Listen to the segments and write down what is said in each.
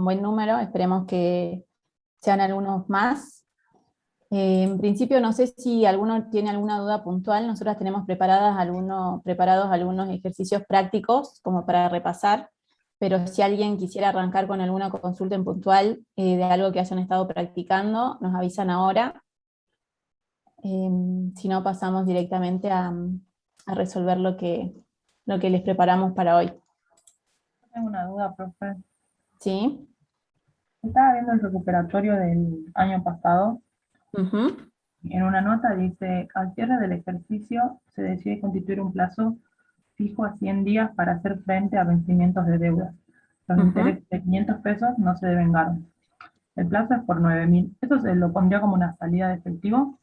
buen número, esperemos que sean algunos más. En principio, no sé si alguno tiene alguna duda puntual. Nosotros tenemos preparados algunos ejercicios prácticos como para repasar, pero si alguien quisiera arrancar con alguna consulta en puntual de algo que hayan estado practicando, nos avisan ahora. Si no, pasamos directamente a resolver lo que les preparamos para hoy. Tengo una duda, profe. ¿Sí? Estaba viendo el recuperatorio del año pasado. Ujú, En una nota dice, al cierre del ejercicio se decide constituir un plazo fijo a 100 días para hacer frente a vencimientos de deudas. Los ujú. intereses de 500 pesos no se devengaron. El plazo es por 9.000. ¿Eso se lo pondría como una salida de efectivo?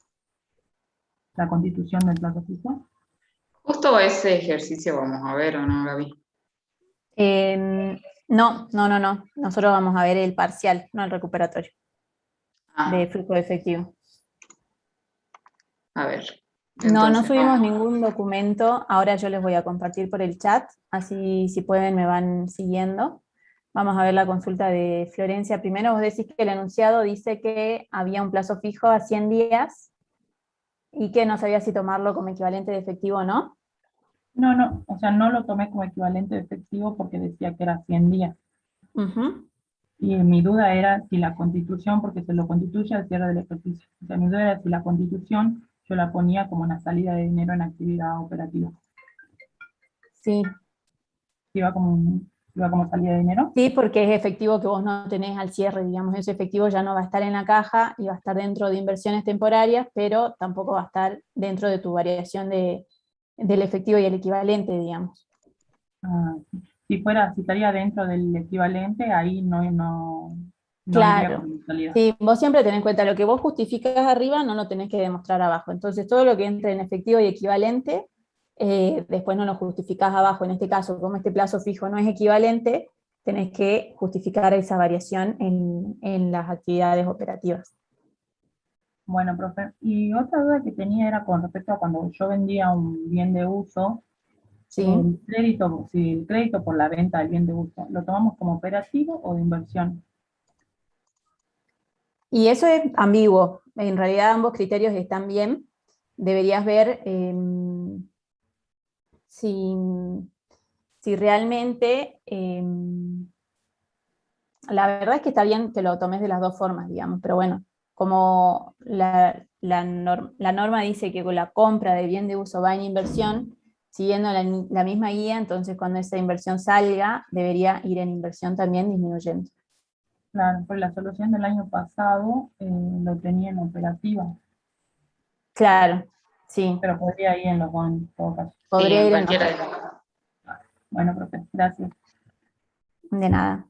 La constitución del plazo fijo. Justo ese ejercicio vamos a ver, ¿o no, Gaby? No. Nosotros vamos a ver el parcial, no el recuperatorio Ah, de flujo de efectivo. a ver. No Entonces, subimos vamos. ningún documento. Ahora yo les voy a compartir por el chat, así si pueden me van siguiendo. Vamos a ver la consulta de Florencia. Primero vos decís que el enunciado dice que había un plazo fijo a 100 días y que no sabía si tomarlo como equivalente de efectivo o no. No, o sea, no lo tomé como equivalente de efectivo porque decía que era 100 días. Ujú. Y mi duda era si la constitución, porque se lo constituye al cierre del ejercicio. O sea, mi duda era si la constitución yo la ponía como una salida de dinero en actividad operativa. Sí, Si iba como salida de dinero. sí, porque es efectivo que vos no tenés al cierre, digamos, ese efectivo ya no va a estar en la caja y va a estar dentro de inversiones temporarias, pero tampoco va a estar dentro de tu variación del efectivo y el equivalente, digamos. Ah, si estaría dentro del equivalente, ahí no iría Claro. como salida. Sí, vos siempre tenés en cuenta lo que vos justificás arriba, no lo tenés que demostrar abajo. Entonces, todo lo que entre en efectivo y equivalente, después no lo justificás abajo. En este caso, como este plazo fijo no es equivalente, tenés que justificar esa variación en las actividades operativas. Bueno, profe. Y otra duda que tenía era con respecto a cuando yo vendía un bien de uso, ¿Sí? si el crédito por la venta del bien de uso, ¿lo tomamos como operativo o de inversión? Y eso es ambiguo. En realidad ambos criterios están bien. Deberías ver si, si realmente, la verdad es que está bien que lo tomes de las dos formas, digamos, pero bueno, como la norma dice que con la compra de bien de uso va en inversión, siguiendo la misma guía, entonces cuando esa inversión salga, debería ir en inversión también disminuyendo. Claro, pues la solución del año pasado lo tenía en operativa, Claro, sí, pero podría ir en los dos en todo caso. Sí, podría en ir en los cualquiera dos. de los... Bueno, profe, gracias. De nada.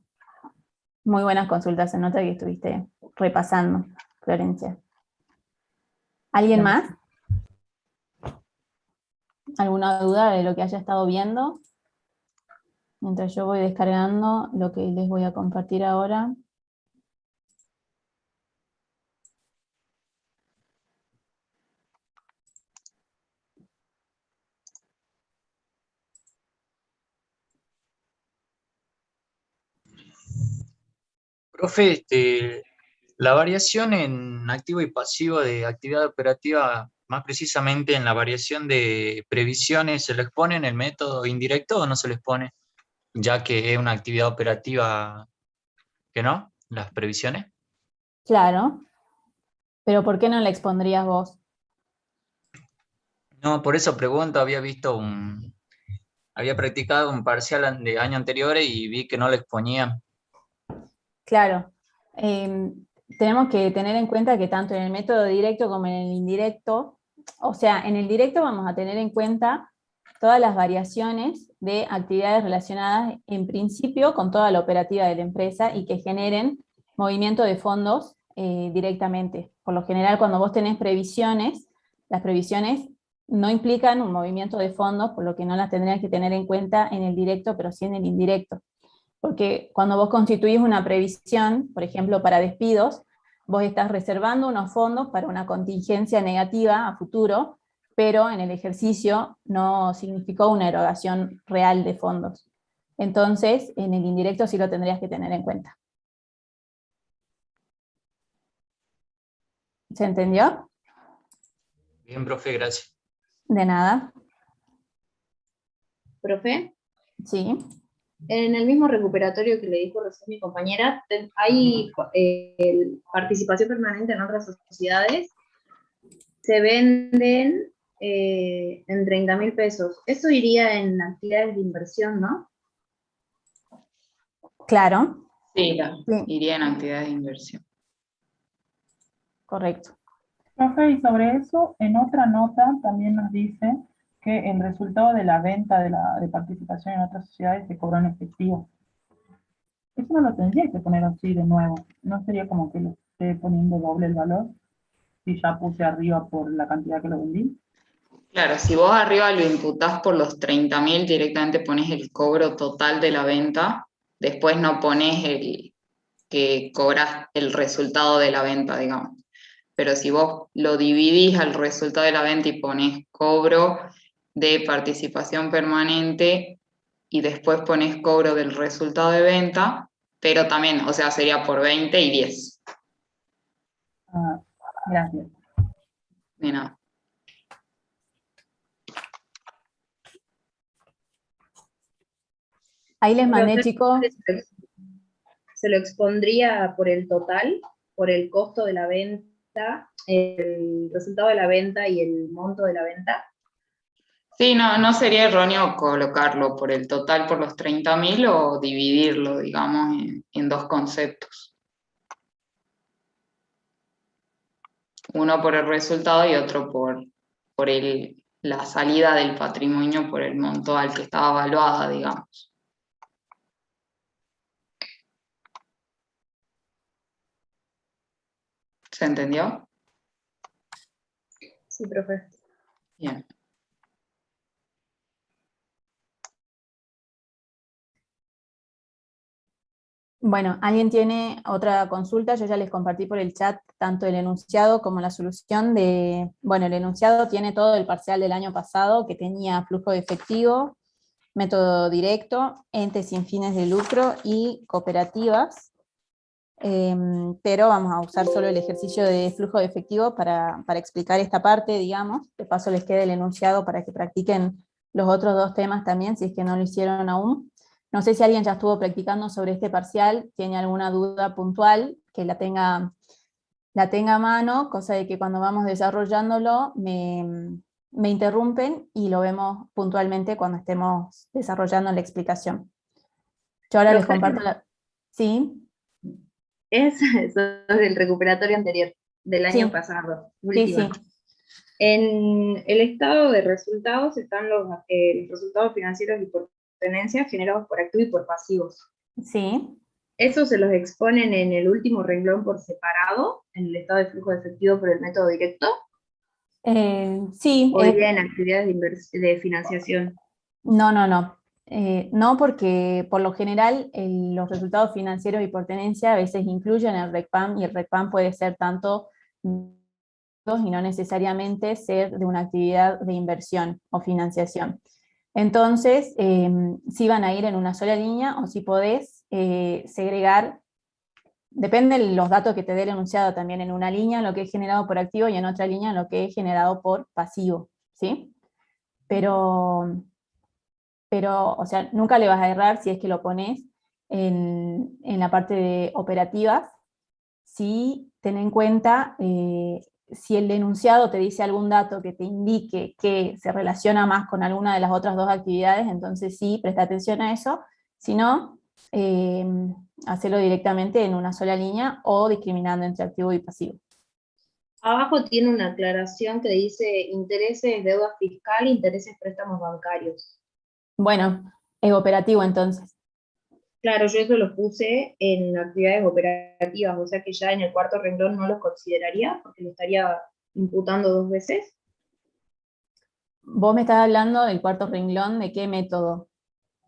Muy buenas consultas, se nota que estuviste repasando, Florencia. ¿Alguien Bien. más? ¿Alguna duda de lo que haya estado viendo? Mientras yo voy descargando lo que les voy a compartir ahora. Profe, la variación en activo y pasivo de actividad operativa, más precisamente en la variación de previsiones, ¿se les pone en el método indirecto o no se les pone? Ya que es una actividad operativa que no, las previsiones. Claro, pero ¿por qué no la expondrías vos? No, por eso pregunto, había practicado un parcial de año anterior y vi que no lo exponía. Claro, eh, tenemos que tener en cuenta que tanto en el método directo como en el indirecto, o sea, en el directo vamos a tener en cuenta todas las variaciones de actividades relacionadas en principio con toda la operativa de la empresa y que generen movimiento de fondos directamente. Por lo general, cuando vos tenés previsiones, las previsiones no implican un movimiento de fondos, por lo que no las tendrías que tener en cuenta en el directo, pero sí en el indirecto. Porque cuando vos constituís una previsión, por ejemplo, para despidos, vos estás reservando unos fondos para una contingencia negativa a futuro, pero en el ejercicio no significó una erogación real de fondos. Entonces, en el indirecto sí lo tendrías que tener en cuenta. ¿Se entendió? Bien, profe, gracias. De nada. Profe, Sí. en el mismo recuperatorio que le dijo recién mi compañera, hay participación permanente en otras sociedades, se venden en 30.000 pesos. Eso iría en actividades de inversión, ¿no? Claro. Sí, Sí, iría en actividades de inversión. correcto. Profe, y sobre eso, en otra nota también nos dice que el resultado de la venta de participación en otras sociedades se cobró en efectivo. Eso no lo tendría que poner así de nuevo. No sería como que le esté poniendo doble el valor si ya puse arriba por la cantidad que lo vendí. Claro, si vos arriba lo imputás por los 30.000, directamente pones el cobro total de la venta, después no pones el que cobras el resultado de la venta, digamos. Pero si vos lo dividís al resultado de la venta y pones cobro de participación permanente y después pones cobro del resultado de venta, pero también, o sea, sería por 20 y 10. Ah, gracias. De nada. Ahí les mandé, Pero chicos. se lo expondría por el total, por el costo de la venta, el resultado de la venta y el monto de la venta. Sí, no sería erróneo colocarlo por el total por los 30.000 o dividirlo, digamos, en dos conceptos. Uno por el resultado y otro por la salida del patrimonio por el monto al que estaba evaluada, digamos. ¿Se entendió? Sí, profe. Bien. Bueno, ¿alguien tiene otra consulta? Yo ya les compartí por el chat tanto el enunciado como la solución de... Bueno, el enunciado tiene todo el parcial del año pasado que tenía flujo de efectivo, método directo, entes sin fines de lucro y cooperativas. Pero vamos a usar solo el ejercicio de flujo de efectivo para explicar esta parte, digamos. De paso les queda el enunciado para que practiquen los otros dos temas también, si es que no lo hicieron aún. No sé si alguien ya estuvo practicando sobre este parcial, tiene alguna duda puntual, que la tenga a mano, cosa de que cuando vamos desarrollándolo me interrumpen y lo vemos puntualmente cuando estemos desarrollando la explicación. Yo ahora les Profe, comparto la... ¿Sí? eso es del recuperatorio anterior, del año Sí, pasado, sí, última. sí. En el estado de resultados están los resultados financieros y por tenencia generados por activos y por pasivos. Sí. Eso se los exponen en el último renglón por separado, en el estado de flujo de efectivo por el método directo, Sí, o iría en actividades de financiación. no. No, porque por lo general los resultados financieros y por tenencia a veces incluyen el RECPAM y el RECPAM puede ser tanto y no necesariamente ser de una actividad de inversión o financiación. Entonces, si van a ir en una sola línea o si podés segregar, depende de los datos que te dé el enunciado también, en una línea lo que es generado por activo y en otra línea lo que es generado por pasivo, ¿sí? Pero, o sea, nunca le vas a errar si es que lo pones en la parte de operativas, si ten en cuenta si el enunciado te dice algún dato que te indique que se relaciona más con alguna de las otras dos actividades, entonces sí, presta atención a eso, si no, hacelo directamente en una sola línea o discriminando entre activo y pasivo. Abajo tiene una aclaración que dice intereses, deuda fiscal, intereses, préstamos bancarios. Bueno, es operativo entonces. Claro, yo eso lo puse en actividades operativas, o sea que ya en el cuarto renglón no los consideraría, porque lo estaría imputando dos veces. Vos me estás hablando del cuarto renglón, ¿de qué método?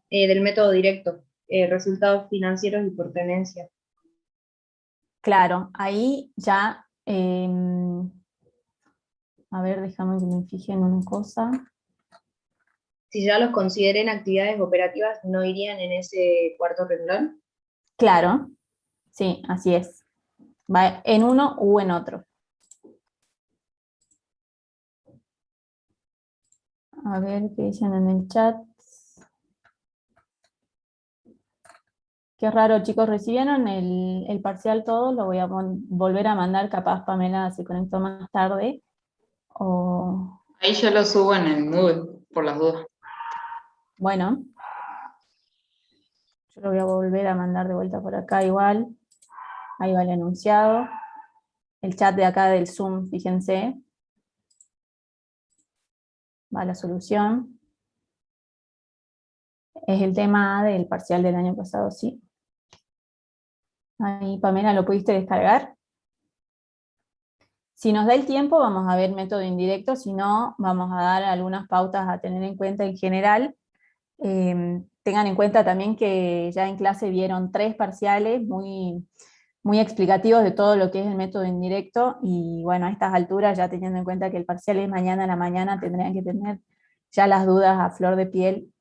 Del método directo, resultados financieros y por tenencia. Claro, ahí ya, a ver, déjame que me fije en una cosa. Si ya los consideré en actividades operativas, ¿no irían en ese cuarto renglón? Claro, sí, así es. Va en uno u en otro. A ver qué dicen en el chat. Qué raro, chicos, ¿recibieron el parcial todos? Lo voy a volver a mandar, capaz Pamela se conectó más tarde. O, Ahí yo lo subo en el Moodle, por las dudas. bueno, yo lo voy a volver a mandar de vuelta por acá igual. Ahí va el enunciado. El chat de acá del Zoom, fíjense. Va la solución. Es el tema del parcial del año pasado, sí. Ahí, Pamela, ¿lo pudiste descargar? Si nos da el tiempo, vamos a ver método indirecto, si no, vamos a dar algunas pautas a tener en cuenta en general. Tengan en cuenta también que ya en clase vieron 3 parciales muy, muy explicativos de todo lo que es el método indirecto, y bueno, a estas alturas, ya teniendo en cuenta que el parcial es mañana a la mañana, tendrían que tener ya las dudas a flor de piel,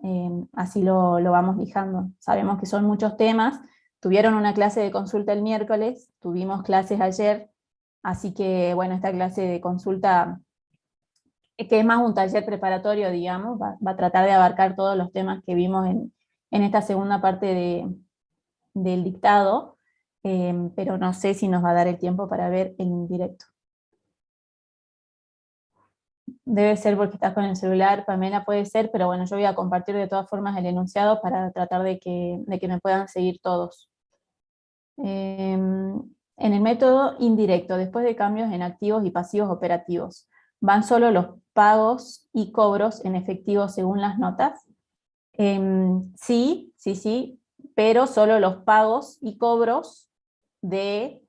así lo vamos fijando. Sabemos que son muchos temas, tuvieron una clase de consulta el miércoles, tuvimos clases ayer, así que bueno, esta clase de consulta, que es más un taller preparatorio, digamos, va a tratar de abarcar todos los temas que vimos en esta segunda parte del dictado, pero no sé si nos va a dar el tiempo para ver el indirecto. Debe ser porque estás con el celular, Pamela, puede ser, pero bueno, yo voy a compartir de todas formas el enunciado para tratar de que me puedan seguir todos. En el método indirecto, después de cambios en activos y pasivos operativos, ¿van solo los pagos y cobros en efectivo según las notas? Sí, pero solo los pagos y cobros de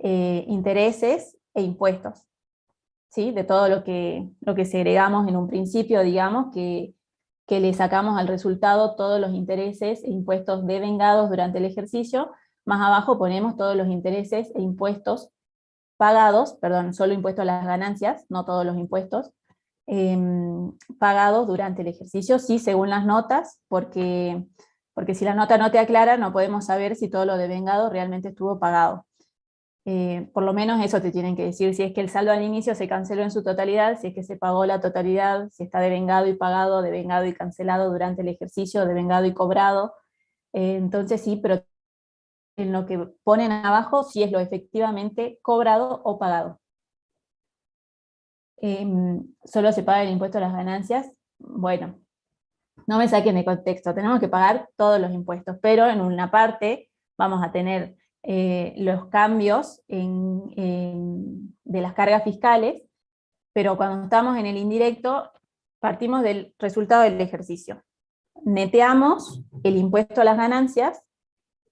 intereses e impuestos, ¿sí? De todo lo que segregamos en un principio, digamos, que le sacamos al resultado todos los intereses e impuestos devengados durante el ejercicio. Más abajo ponemos todos los intereses e impuestos pagados, perdón, solo impuesto a las ganancias, no todos los impuestos, pagados durante el ejercicio, sí, según las notas, porque si la nota no te aclara, no podemos saber si todo lo devengado realmente estuvo pagado. Por lo menos eso te tienen que decir, si es que el saldo al inicio se canceló en su totalidad, si es que se pagó la totalidad, si está devengado y pagado, devengado y cancelado durante el ejercicio, devengado y cobrado. Entonces sí, pero en lo que ponen abajo sí es lo efectivamente cobrado o pagado. Solo se paga el impuesto a las ganancias. Bueno, no me saquen de contexto, tenemos que pagar todos los impuestos, pero en una parte vamos a tener los cambios de las cargas fiscales, pero cuando estamos en el indirecto, partimos del resultado del ejercicio. Neteamos el impuesto a las ganancias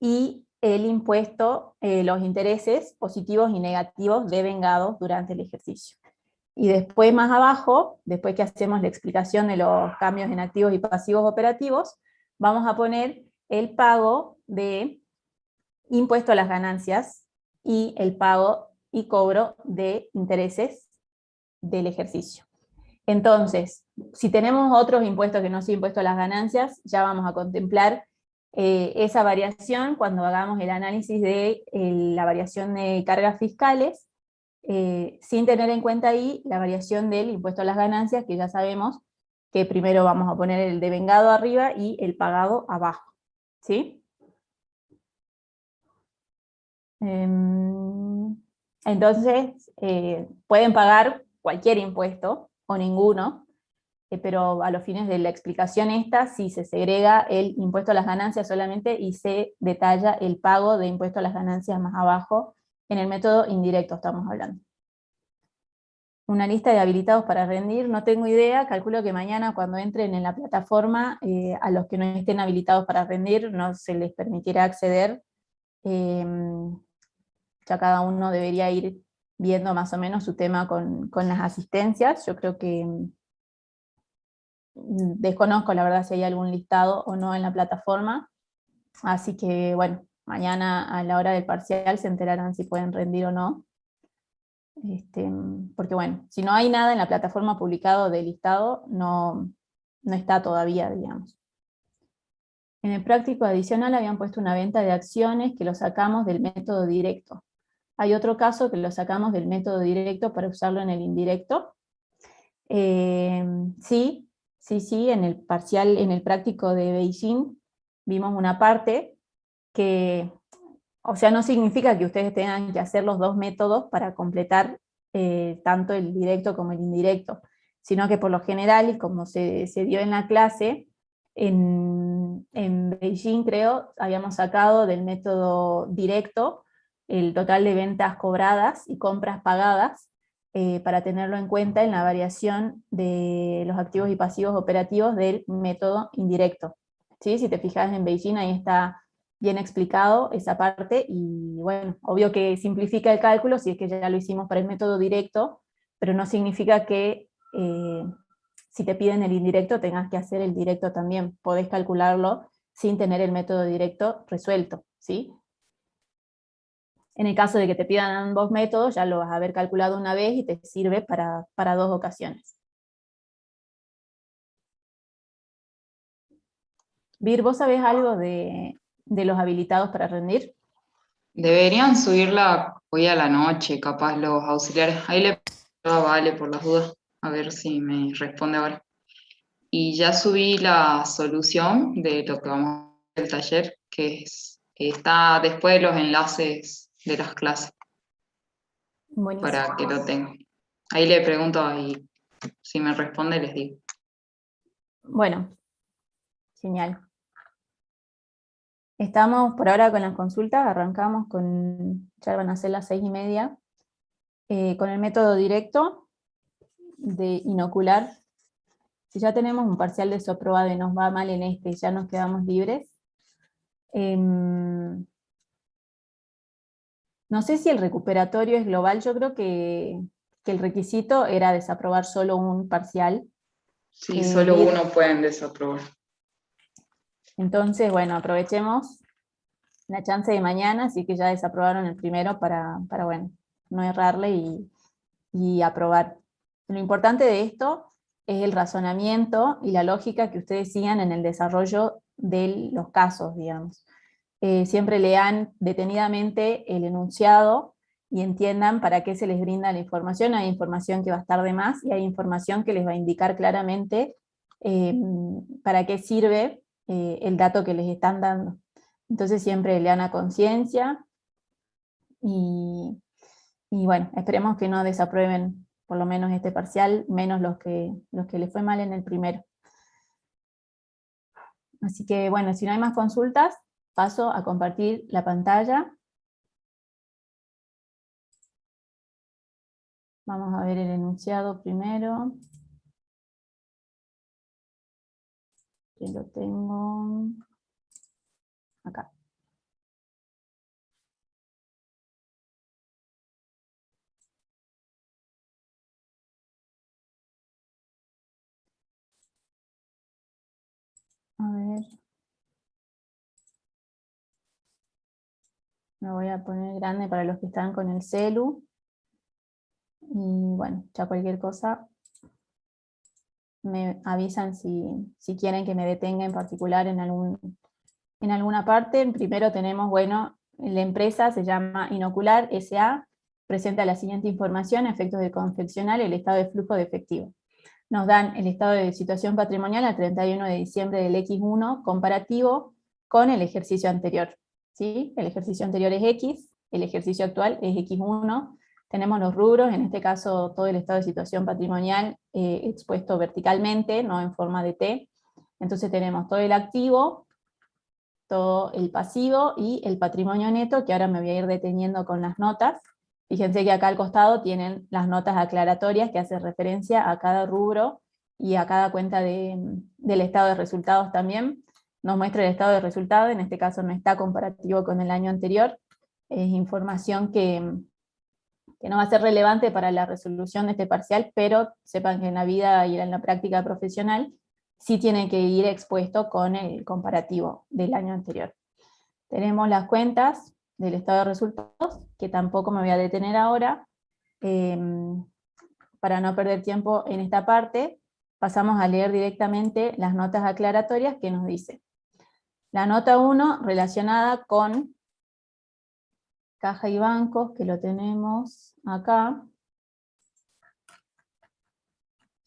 y el impuesto, los intereses positivos y negativos devengados durante el ejercicio. Y después más abajo, después que hacemos la explicación de los cambios en activos y pasivos operativos, vamos a poner el pago de impuesto a las ganancias y el pago y cobro de intereses del ejercicio. Entonces, si tenemos otros impuestos que no sea impuesto a las ganancias, ya vamos a contemplar esa variación cuando hagamos el análisis de la variación de cargas fiscales, sin tener en cuenta ahí la variación del impuesto a las ganancias, que ya sabemos que primero vamos a poner el devengado arriba y el pagado abajo, ¿sí? Entonces, pueden pagar cualquier impuesto o ninguno, pero a los fines de la explicación esta, sí se segrega el impuesto a las ganancias solamente y se detalla el pago de impuesto a las ganancias más abajo. En el método indirecto estamos hablando. Una lista de habilitados para rendir, no tengo idea, calculo que mañana cuando entren en la plataforma, a los que no estén habilitados para rendir no se les permitirá acceder. Ya cada uno debería ir viendo más o menos su tema con las asistencias. Yo creo que desconozco la verdad si hay algún listado o no en la plataforma, así que bueno, mañana a la hora del parcial se enterarán si pueden rendir o no. Porque bueno, si no hay nada en la plataforma publicado de listado, no está todavía, digamos. En el práctico adicional habían puesto una venta de acciones que lo sacamos del método directo. Hay otro caso que lo sacamos del método directo para usarlo en el indirecto. Sí, sí, en el parcial, en el práctico de Beijing, vimos una parte que, o sea, no significa que ustedes tengan que hacer los dos métodos para completar tanto el directo como el indirecto, sino que por lo general, y como se dio en la clase, en Beijing creo, habíamos sacado del método directo el total de ventas cobradas y compras pagadas, para tenerlo en cuenta en la variación de los activos y pasivos operativos del método indirecto. ¿Sí? Si te fijas en Beijing, ahí está bien explicado esa parte, y bueno, obvio que simplifica el cálculo si es que ya lo hicimos para el método directo, pero no significa que si te piden el indirecto tengas que hacer el directo también, podés calcularlo sin tener el método directo resuelto, ¿sí? En el caso de que te pidan ambos métodos, ya lo vas a haber calculado una vez y te sirve para dos ocasiones. Vir, ¿vos sabés algo de los habilitados para rendir? Deberían subirla hoy a la noche, capaz los auxiliares. Ahí le pregunto a Vale por las dudas, a ver si me responde ahora. Y ya subí la solución de lo que vamos a hacer el taller, está después de los enlaces de las clases, Buenísimo. para que lo tengan. Ahí le pregunto y si me responde les digo. Bueno, genial. Estamos por ahora con las consultas, arrancamos ya van a ser las 6:30, con el método directo de inocular. Si ya tenemos un parcial desaprobado y nos va mal en este, ya nos quedamos libres. No sé si el recuperatorio es global, yo creo que el requisito era desaprobar solo un parcial. Sí, solo uno pueden desaprobar. Entonces, bueno, aprovechemos la chance de mañana, así que ya desaprobaron el primero para bueno, no errarle y aprobar. Lo importante de esto es el razonamiento y la lógica que ustedes sigan en el desarrollo de los casos, digamos. Siempre lean detenidamente el enunciado y entiendan para qué se les brinda la información. Hay información que va a estar de más y hay información que les va a indicar claramente para qué sirve el dato que les están dando. Entonces siempre lean a conciencia y bueno, esperemos que no desaprueben por lo menos este parcial, menos los que les fue mal en el primero. Así que bueno, si no hay más consultas, paso a compartir la pantalla. Vamos a ver el enunciado primero. Que lo tengo acá. A ver. Me voy a poner grande para los que están con el celu. Y bueno, ya cualquier cosa me avisan si quieren que me detenga en particular en alguna parte. Primero tenemos, bueno, la empresa se llama Inocular S.A., presenta la siguiente información a efectos de confeccionar el estado de flujo de efectivo. Nos dan el estado de situación patrimonial al 31 de diciembre del X1 comparativo con el ejercicio anterior. ¿Sí? El ejercicio anterior es X, el ejercicio actual es X1. Tenemos los rubros, en este caso todo el estado de situación patrimonial expuesto verticalmente, no en forma de T. Entonces tenemos todo el activo, todo el pasivo y el patrimonio neto, que ahora me voy a ir deteniendo con las notas. Fíjense que acá al costado tienen las notas aclaratorias que hacen referencia a cada rubro y a cada cuenta del estado de resultados también. Nos muestra el estado de resultados, en este caso no está comparativo con el año anterior. Es información que no va a ser relevante para la resolución de este parcial, pero sepan que en la vida y en la práctica profesional sí tiene que ir expuesto con el comparativo del año anterior. Tenemos las cuentas del estado de resultados, que tampoco me voy a detener ahora. Para no perder tiempo en esta parte, pasamos a leer directamente las notas aclaratorias que nos dice. La nota 1 relacionada con caja y bancos, que lo tenemos acá.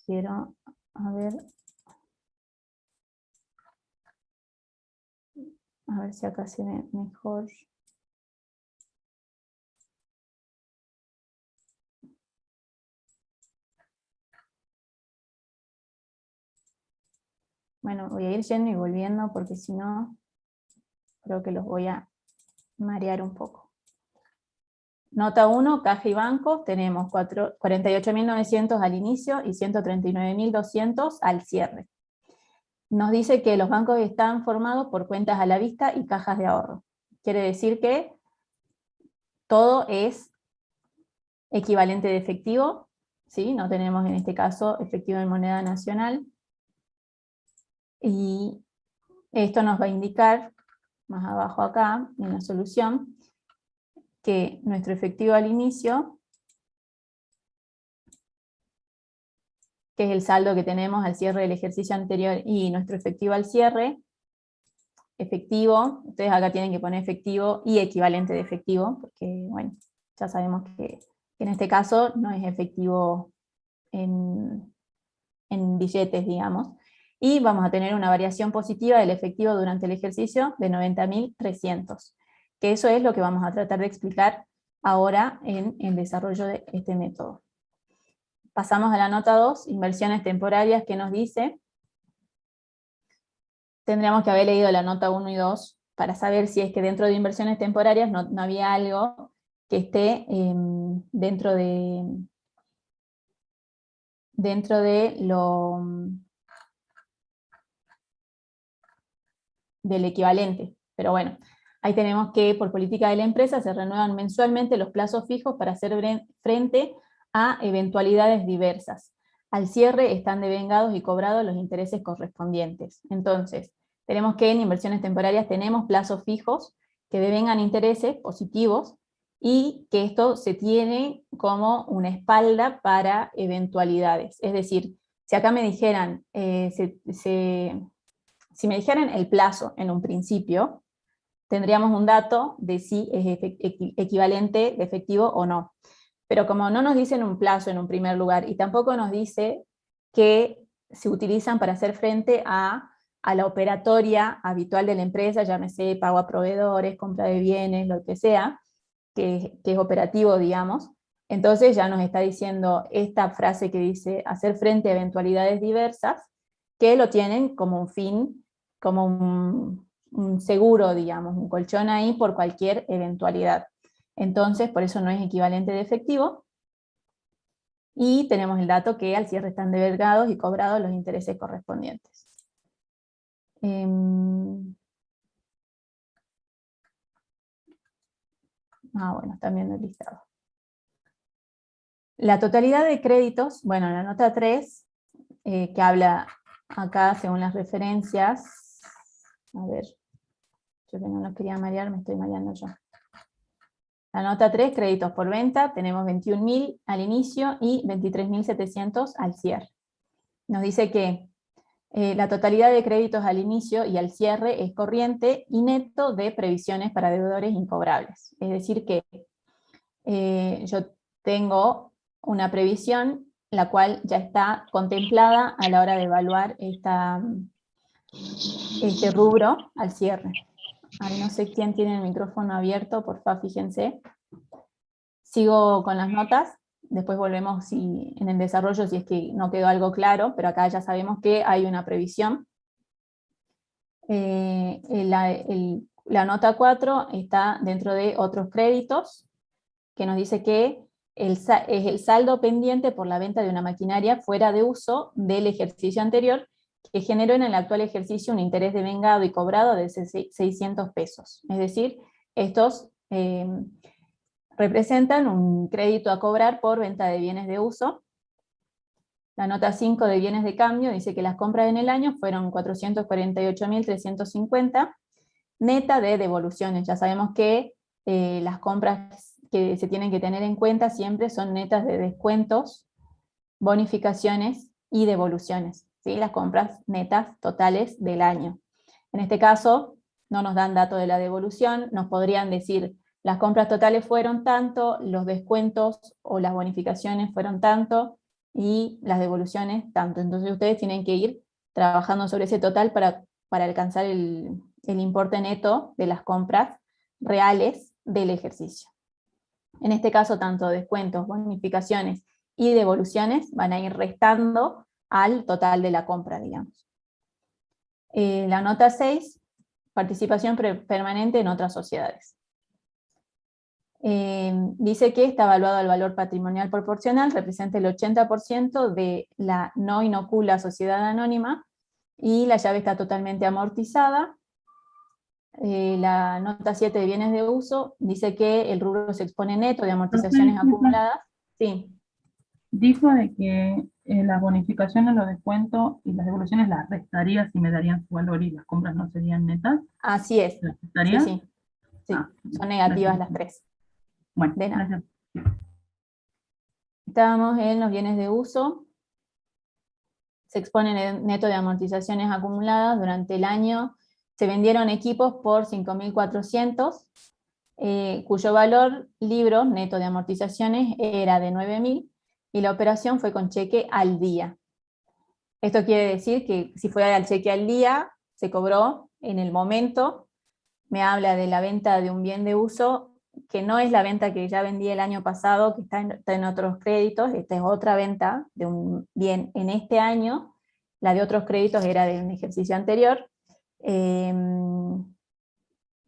Quiero, a ver, A ver si acá se ve mejor. Bueno, voy a ir yendo y volviendo porque si no, creo que los voy a marear un poco. Nota 1, caja y bancos, tenemos 48.900 al inicio y 139.200 al cierre. Nos dice que los bancos están formados por cuentas a la vista y cajas de ahorro. Quiere decir que todo es equivalente de efectivo, ¿sí? No tenemos en este caso efectivo en moneda nacional. Y esto nos va a indicar, más abajo acá, en la solución, que nuestro efectivo al inicio, que es el saldo que tenemos al cierre del ejercicio anterior, y nuestro efectivo al cierre, efectivo, ustedes acá tienen que poner efectivo y equivalente de efectivo, porque bueno, ya sabemos que en este caso no es efectivo en billetes, digamos, y vamos a tener una variación positiva del efectivo durante el ejercicio de 90.300, que eso es lo que vamos a tratar de explicar ahora en el desarrollo de este método. Pasamos a la nota 2, inversiones temporarias, que nos dice, tendríamos que haber leído la nota 1 y 2 para saber si es que dentro de inversiones temporarias no había algo que esté dentro de del equivalente. Pero bueno, ahí tenemos que por política de la empresa se renuevan mensualmente los plazos fijos para hacer frente a eventualidades diversas. Al cierre están devengados y cobrados los intereses correspondientes. Entonces, tenemos que en inversiones temporarias tenemos plazos fijos que devengan intereses positivos y que esto se tiene como una espalda para eventualidades. Es decir, si acá me dijeran, si me dijeran el plazo en un principio, tendríamos un dato de si es equivalente de efectivo o no. Pero como no nos dicen un plazo en un primer lugar, y tampoco nos dice que se utilizan para hacer frente a la operatoria habitual de la empresa, llámese pago a proveedores, compra de bienes, lo que sea, que es operativo, digamos, entonces ya nos está diciendo esta frase que dice hacer frente a eventualidades diversas, que lo tienen como un fin, como un seguro, digamos, un colchón ahí por cualquier eventualidad. Entonces, por eso no es equivalente de efectivo, y tenemos el dato que al cierre están devengados y cobrados los intereses correspondientes. Bueno, están viendo el listado. La totalidad de créditos, bueno, en la nota 3, que habla acá según las referencias, a ver, yo que no los quería marear, me estoy mareando yo. La nota 3, créditos por venta, tenemos 21.000 al inicio y 23.700 al cierre. Nos dice que la totalidad de créditos al inicio y al cierre es corriente y neto de previsiones para deudores incobrables. Es decir que yo tengo una previsión la cual ya está contemplada a la hora de evaluar este rubro al cierre. Ay, no sé quién tiene el micrófono abierto, por favor, fíjense. Sigo con las notas, después volvemos en el desarrollo si es que no quedó algo claro, pero acá ya sabemos que hay una previsión. La nota 4 está dentro de otros créditos, que nos dice que es el saldo pendiente por la venta de una maquinaria fuera de uso del ejercicio anterior, que generó en el actual ejercicio un interés devengado y cobrado de 600 pesos. Es decir, estos representan un crédito a cobrar por venta de bienes de uso. La nota 5 de bienes de cambio dice que las compras en el año fueron 448.350, neta de devoluciones. Ya sabemos que las compras que se tienen que tener en cuenta siempre son netas de descuentos, bonificaciones y devoluciones, ¿sí? Las compras netas totales del año. En este caso, no nos dan dato de la devolución, nos podrían decir las compras totales fueron tanto, los descuentos o las bonificaciones fueron tanto, y las devoluciones tanto. Entonces ustedes tienen que ir trabajando sobre ese total para alcanzar el el importe neto de las compras reales del ejercicio. En este caso, tanto descuentos, bonificaciones y devoluciones van a ir restando al total de la compra, digamos. La nota 6, participación permanente en otras sociedades. Dice que está evaluado el valor patrimonial proporcional, representa el 80% de la no inocula sociedad anónima, y la llave está totalmente amortizada. La nota 7 de bienes de uso dice que el rubro se expone neto de amortizaciones acumuladas. Sí. Dijo de que las bonificaciones, los descuentos y las devoluciones las restaría si me darían su valor y las compras no serían netas. Así es. ¿Las restaría? Sí, sí. Sí, son negativas las tres. Bueno, De nada. gracias. Estábamos en los bienes de uso. Se expone el neto de amortizaciones acumuladas durante el año. Se vendieron equipos por 5.400, cuyo valor libro neto de amortizaciones era de 9.000, y la operación fue con cheque al día. Esto quiere decir que si fue al cheque al día, se cobró en el momento. Me habla de la venta de un bien de uso, que no es la venta que ya vendí el año pasado, que está en otros créditos. Esta es otra venta de un bien en este año. La de otros créditos era de un ejercicio anterior.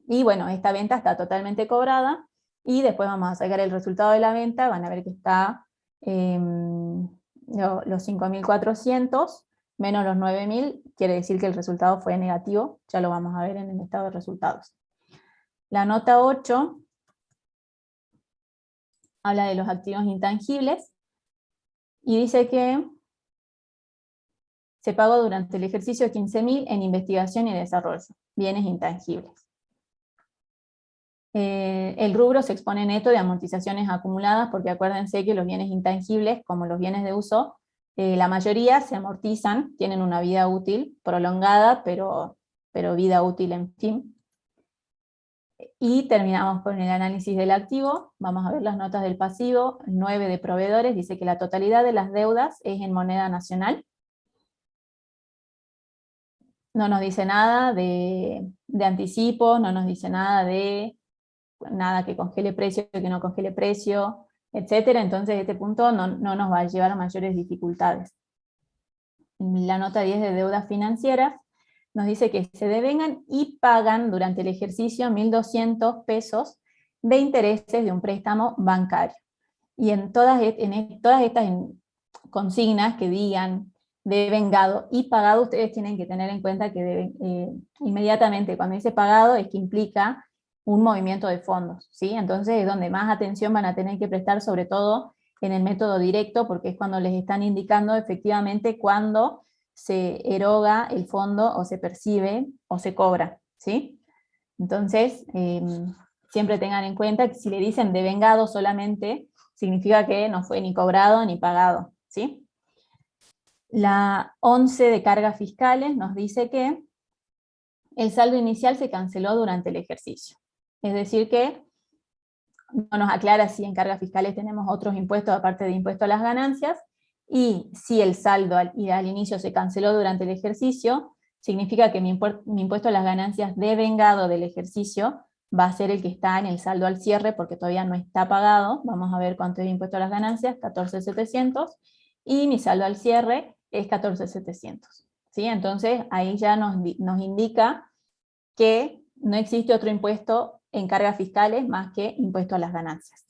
Y bueno, esta venta está totalmente cobrada, y después vamos a sacar el resultado de la venta. Van a ver que está los 5.400 menos los 9.000, quiere decir que el resultado fue negativo. Ya lo vamos a ver en el estado de resultados. La nota 8 habla de los activos intangibles, y dice que se pagó durante el ejercicio 15.000 en investigación y desarrollo, bienes intangibles. El rubro se expone neto de amortizaciones acumuladas, porque acuérdense que los bienes intangibles, como los bienes de uso, la mayoría se amortizan, tienen una vida útil prolongada, pero vida útil en fin. Y terminamos con el análisis del activo. Vamos a ver las notas del pasivo. 9 de proveedores, dice que la totalidad de las deudas es en moneda nacional. No nos dice nada de anticipo, no nos dice nada que congele precio, que no congele precio, etc. Entonces este punto no nos va a llevar a mayores dificultades. La nota 10 de deudas financieras nos dice que se devengan y pagan durante el ejercicio 1.200 pesos de intereses de un préstamo bancario. Y en todas estas consignas que digan devengado y pagado, ustedes tienen que tener en cuenta que deben, inmediatamente cuando dice pagado es que implica un movimiento de fondos, ¿sí? Entonces es donde más atención van a tener que prestar, sobre todo en el método directo, porque es cuando les están indicando efectivamente cuándo se eroga el fondo, o se percibe, o se cobra, ¿sí? Entonces, siempre tengan en cuenta que si le dicen devengado solamente, significa que no fue ni cobrado ni pagado, ¿sí? La 11 de cargas fiscales nos dice que el saldo inicial se canceló durante el ejercicio. Es decir que no nos aclara si en cargas fiscales tenemos otros impuestos aparte de impuesto a las ganancias, y si el saldo al inicio se canceló durante el ejercicio, significa que mi impuesto a las ganancias devengado del ejercicio va a ser el que está en el saldo al cierre, porque todavía no está pagado. Vamos a ver cuánto es impuesto a las ganancias, 14.700, y mi saldo al cierre es 14.700. ¿Sí? Entonces ahí ya nos indica que no existe otro impuesto en cargas fiscales más que impuesto a las ganancias.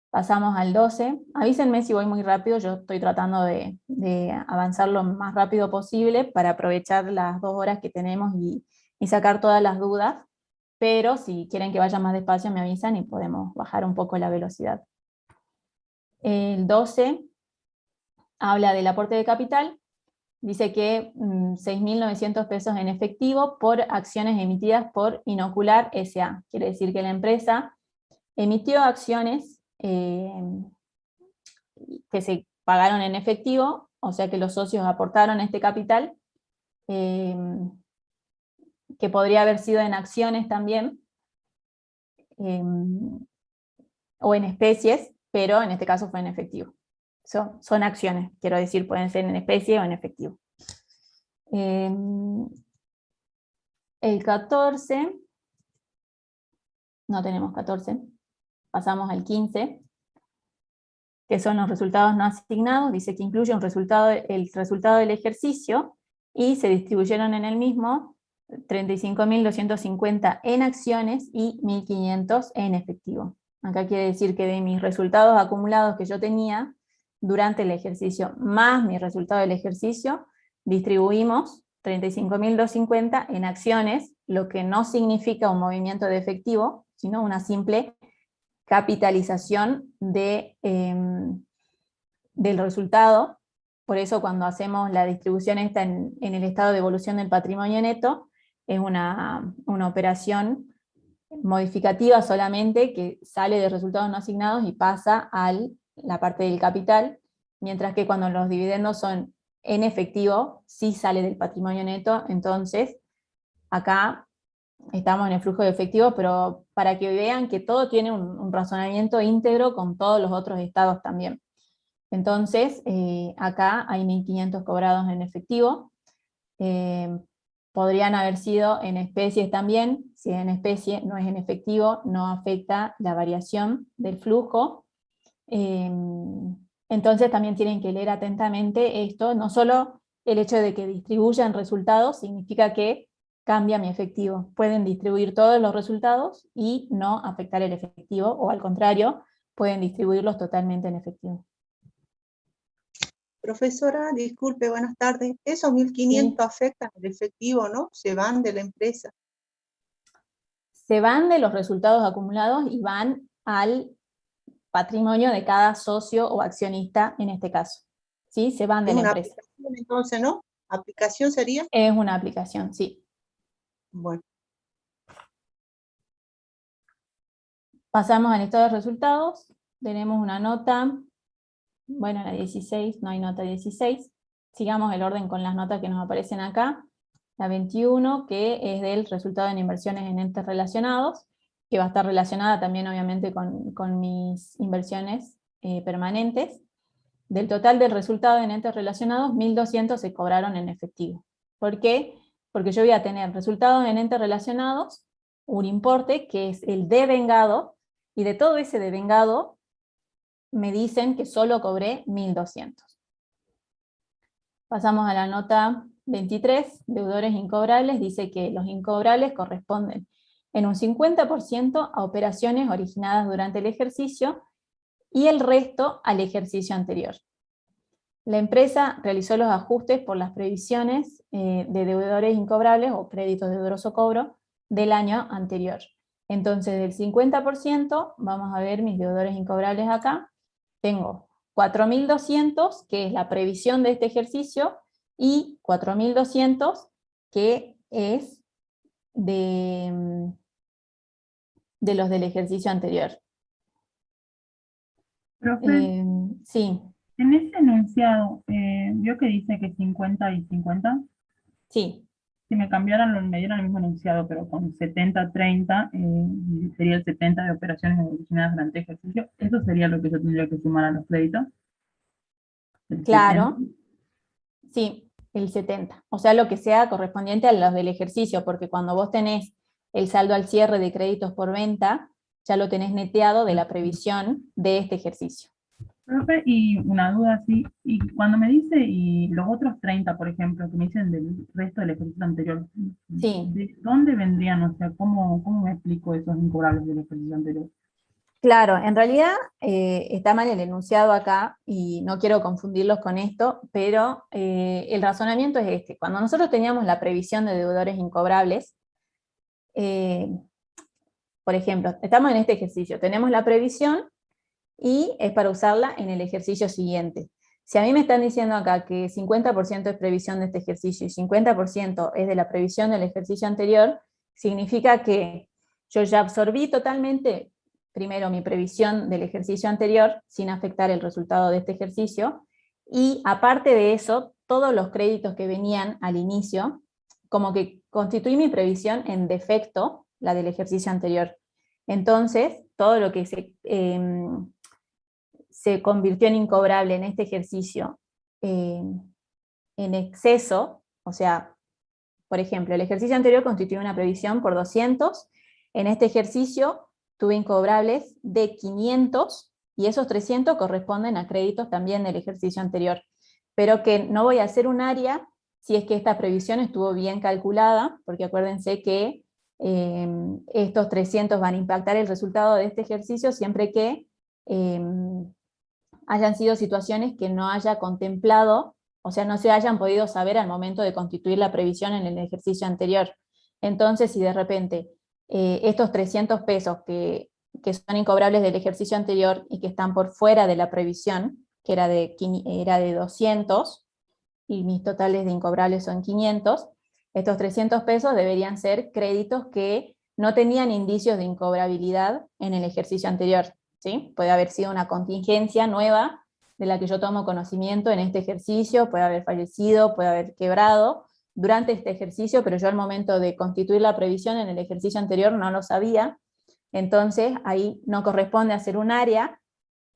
Pasamos al 12. Avísenme si voy muy rápido, yo estoy tratando de avanzar lo más rápido posible para aprovechar las 2 horas que tenemos y sacar todas las dudas, pero si quieren que vaya más despacio me avisan y podemos bajar un poco la velocidad. El 12 habla del aporte de capital. Dice que 6.900 pesos en efectivo por acciones emitidas por Inocular S.A. Quiere decir que la empresa emitió acciones que se pagaron en efectivo, o sea que los socios aportaron este capital, que podría haber sido en acciones también, o en especies, pero en este caso fue en efectivo. Son acciones, quiero decir, pueden ser en especie o en efectivo. El 14, no tenemos 14, pasamos al 15, que son los resultados no asignados. Dice que incluye el resultado del ejercicio y se distribuyeron en el mismo 35.250 en acciones y 1.500 en efectivo. Acá quiere decir que de mis resultados acumulados que yo tenía durante el ejercicio, más mi resultado del ejercicio, distribuimos 35.250 en acciones, lo que no significa un movimiento de efectivo, sino una simple capitalización del resultado. Por eso cuando hacemos la distribución esta en el estado de evolución del patrimonio neto, es una operación modificativa solamente que sale de resultados no asignados y pasa a la parte del capital, mientras que cuando los dividendos son en efectivo, sí sale del patrimonio neto. Entonces, acá estamos en el flujo de efectivo, pero para que vean que todo tiene un razonamiento íntegro con todos los otros estados también. Entonces, acá hay 1.500 cobrados en efectivo. Podrían haber sido en especies también. Si en especie no es en efectivo, no afecta la variación del flujo. Entonces también tienen que leer atentamente esto. No solo el hecho de que distribuyan resultados significa que cambia mi efectivo. Pueden distribuir todos los resultados y no afectar el efectivo, o al contrario, pueden distribuirlos totalmente en efectivo. Profesora, disculpe, buenas tardes. Esos 1.500 afectan el efectivo, ¿no? Se van de la empresa. Se van de los resultados acumulados y van al patrimonio de cada socio o accionista en este caso. ¿Sí? Se van de la empresa. Es una aplicación entonces, ¿no? ¿Aplicación sería? Es una aplicación, sí. Bueno. Pasamos al estado de resultados. Tenemos una nota. Bueno, la 16, no hay nota 16. Sigamos el orden con las notas que nos aparecen acá. La 21, que es del resultado en inversiones en entes relacionados, que va a estar relacionada también obviamente con mis inversiones permanentes. Del total del resultado en entes relacionados, 1.200 se cobraron en efectivo. ¿Por qué? Porque yo voy a tener resultados en entes relacionados, un importe que es el devengado, y de todo ese devengado me dicen que solo cobré 1.200. Pasamos a la nota 23, deudores incobrables. Dice que los incobrables corresponden en un 50% a operaciones originadas durante el ejercicio y el resto al ejercicio anterior. La empresa realizó los ajustes por las previsiones de deudores incobrables o créditos de dudoso cobro del año anterior. Entonces, del 50%, vamos a ver mis deudores incobrables acá. Tengo 4.200, que es la previsión de este ejercicio, y 4.200, que es de los del ejercicio anterior. Profe, Sí. en ese enunciado, ¿vio que dice que 50 y 50? Sí. Si me cambiaran, me dieran el mismo enunciado, pero con 70-30, sería el 70 de operaciones originadas durante el ejercicio. ¿Eso sería lo que yo tendría que sumar a los créditos? Claro. Sí, el 70. O sea, lo que sea correspondiente a los del ejercicio, porque cuando vos tenés el saldo al cierre de créditos por venta, ya lo tenés neteado de la previsión de este ejercicio. Profe, y una duda así, y cuando me dice, y los otros 30, por ejemplo, que me dicen del resto del ejercicio anterior, Sí. ¿de dónde vendrían? O sea, ¿cómo me explico esos incobrables del ejercicio anterior? Claro, en realidad está mal el enunciado acá, y no quiero confundirlos con esto, pero el razonamiento es este. Cuando nosotros teníamos la previsión de deudores incobrables, por ejemplo, estamos en este ejercicio, tenemos la previsión, y es para usarla en el ejercicio siguiente. Si a mí me están diciendo acá que 50% es previsión de este ejercicio y 50% es de la previsión del ejercicio anterior, significa que yo ya absorbí totalmente, primero, mi previsión del ejercicio anterior, sin afectar el resultado de este ejercicio, y aparte de eso, todos los créditos que venían al inicio, como que constituí mi previsión en defecto, la del ejercicio anterior. Entonces, todo lo que se convirtió en incobrable en este ejercicio en exceso, o sea, Por ejemplo, el ejercicio anterior constituyó una previsión por 200, en este ejercicio tuve incobrables de 500, y esos 300 corresponden a créditos también del ejercicio anterior. Pero que no voy a hacer un área si es que esta previsión estuvo bien calculada, porque acuérdense que estos 300 van a impactar el resultado de este ejercicio siempre que hayan sido situaciones que no haya contemplado, o sea, no se hayan podido saber al momento de constituir la previsión en el ejercicio anterior. Entonces, si de repente estos 300 pesos que son incobrables del ejercicio anterior y que están por fuera de la previsión, que era de 200, y mis totales de incobrables son 500, estos 300 pesos deberían ser créditos que no tenían indicios de incobrabilidad en el ejercicio anterior, ¿sí? Puede haber sido una contingencia nueva de la que yo tomo conocimiento en este ejercicio, puede haber fallecido, puede haber quebrado durante este ejercicio, pero yo al momento de constituir la previsión en el ejercicio anterior no lo sabía, entonces ahí no corresponde hacer un área,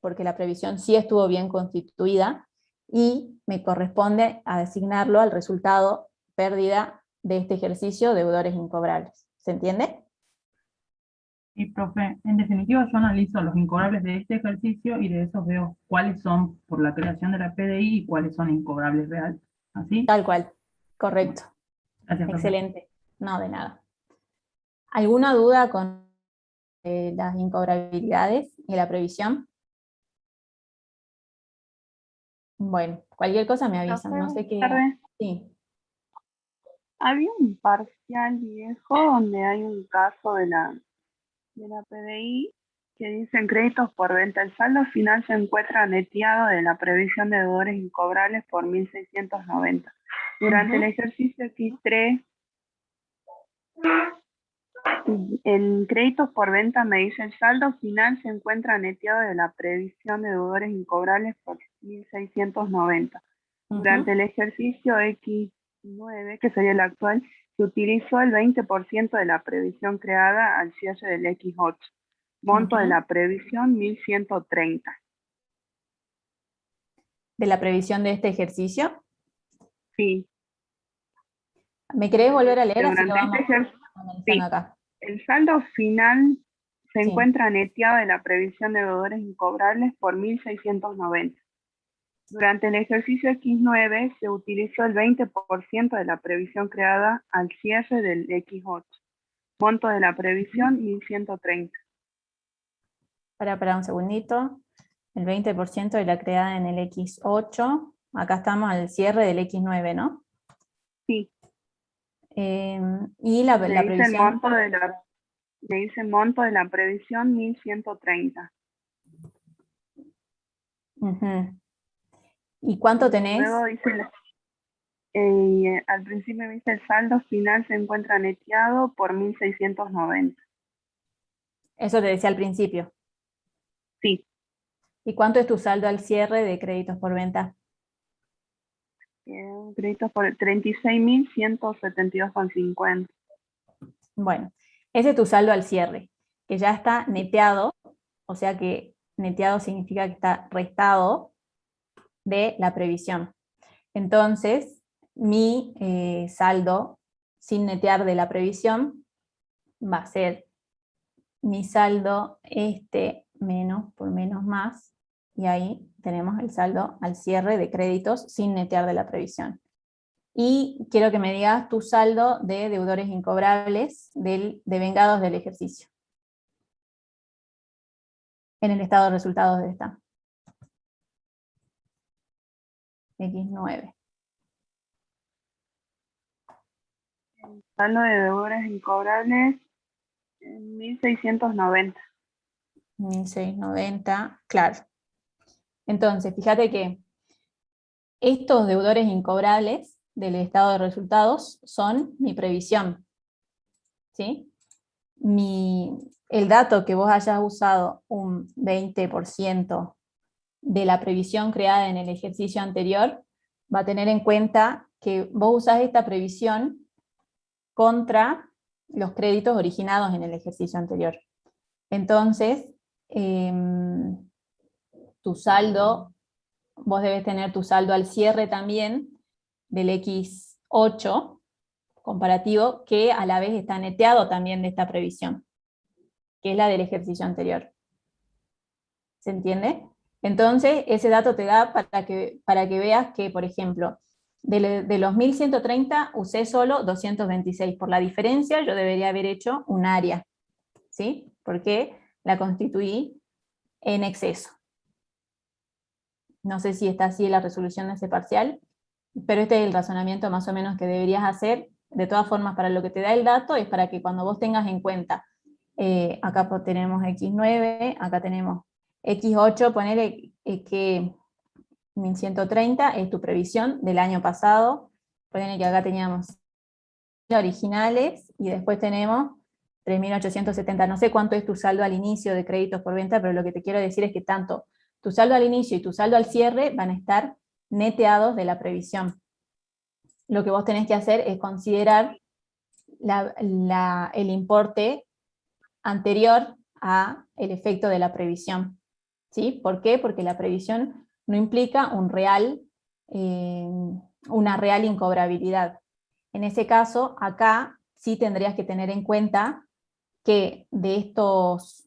porque la previsión sí estuvo bien constituida, y me corresponde asignarlo al resultado pérdida de este ejercicio, deudores incobrables. ¿Se entiende? Y profe, en definitiva yo analizo los incobrables de este ejercicio y de esos veo cuáles son por la creación de la PDI y cuáles son incobrables reales. ¿Así? Tal cual, correcto. Gracias, profe. Excelente. No, de nada. ¿Alguna duda con las incobrabilidades y la previsión? Bueno, cualquier cosa me avisan, no sé qué. Tarde. Sí. Había un parcial viejo donde hay un caso de la PDI que dice en créditos por venta. El saldo final se encuentra neteado de la previsión de deudores incobrables por 1.690. Durante el ejercicio X3, en créditos por venta me dice el saldo final se encuentra neteado de la previsión de deudores incobrables por 1.690. Durante el ejercicio X9, que sería el actual, se utilizó el 20% de la previsión creada al cierre del X8. Monto de la previsión 1.130. ¿De la previsión de este ejercicio? Sí. ¿Me querés volver a leer? Así lo Durante vamos este ejercicio, analizando acá. el saldo final se Sí. encuentra neteado de la previsión de deudores incobrables por 1.690. Durante el ejercicio X9 se utilizó el 20% de la previsión creada al cierre del X8. Monto de la previsión 1.130. Para un segundito. El 20% de la creada en el X8. Acá estamos al cierre del X9, ¿no? Sí. Y la Me dice previsión. Me dice monto de la previsión 1.130. ¿Y cuánto tenés? Luego dice al principio me dice el saldo final se encuentra neteado por 1.690. Eso te decía al principio. Sí. ¿Y cuánto es tu saldo al cierre de créditos por venta? Créditos por 36.172,50. Bueno, ese es tu saldo al cierre, que ya está neteado, o sea que neteado significa que está restado de la previsión. Entonces, mi saldo sin netear de la previsión va a ser mi saldo menos por menos más, y ahí tenemos el saldo al cierre de créditos sin netear de la previsión. Y quiero que me digas tu saldo de deudores incobrables devengados del ejercicio. En el estado de resultados de esta. X9. El saldo de deudores incobrables 1.690. 1.690, claro. Entonces, fíjate que estos deudores incobrables del estado de resultados son mi previsión. ¿Sí? El dato que vos hayas usado un 20% de la previsión creada en el ejercicio anterior va a tener en cuenta que vos usás esta previsión contra los créditos originados en el ejercicio anterior. Entonces, tu saldo, vos debes tener tu saldo al cierre también del X8, comparativo que a la vez está neteado también de esta previsión, que es la del ejercicio anterior. ¿Se entiende? Entonces, ese dato te da para que veas que, por ejemplo, de los 1130 usé solo 226. Por la diferencia, yo debería haber hecho un área, ¿sí? Porque la constituí en exceso. No sé si está así la resolución de ese parcial, pero este es el razonamiento más o menos que deberías hacer. De todas formas, para lo que te da el dato es para que cuando vos tengas en cuenta, acá tenemos X9, acá tenemos X8, poner que 1130 es tu previsión del año pasado, poner que acá teníamos originales y después tenemos 3.870, no sé cuánto es tu saldo al inicio de créditos por venta, pero lo que te quiero decir es que tanto tu saldo al inicio y tu saldo al cierre van a estar neteados de la previsión. Lo que vos tenés que hacer es considerar el importe anterior a el efecto de la previsión. ¿Sí? ¿Por qué? Porque la previsión no implica una real incobrabilidad. En ese caso, acá sí tendrías que tener en cuenta que de estos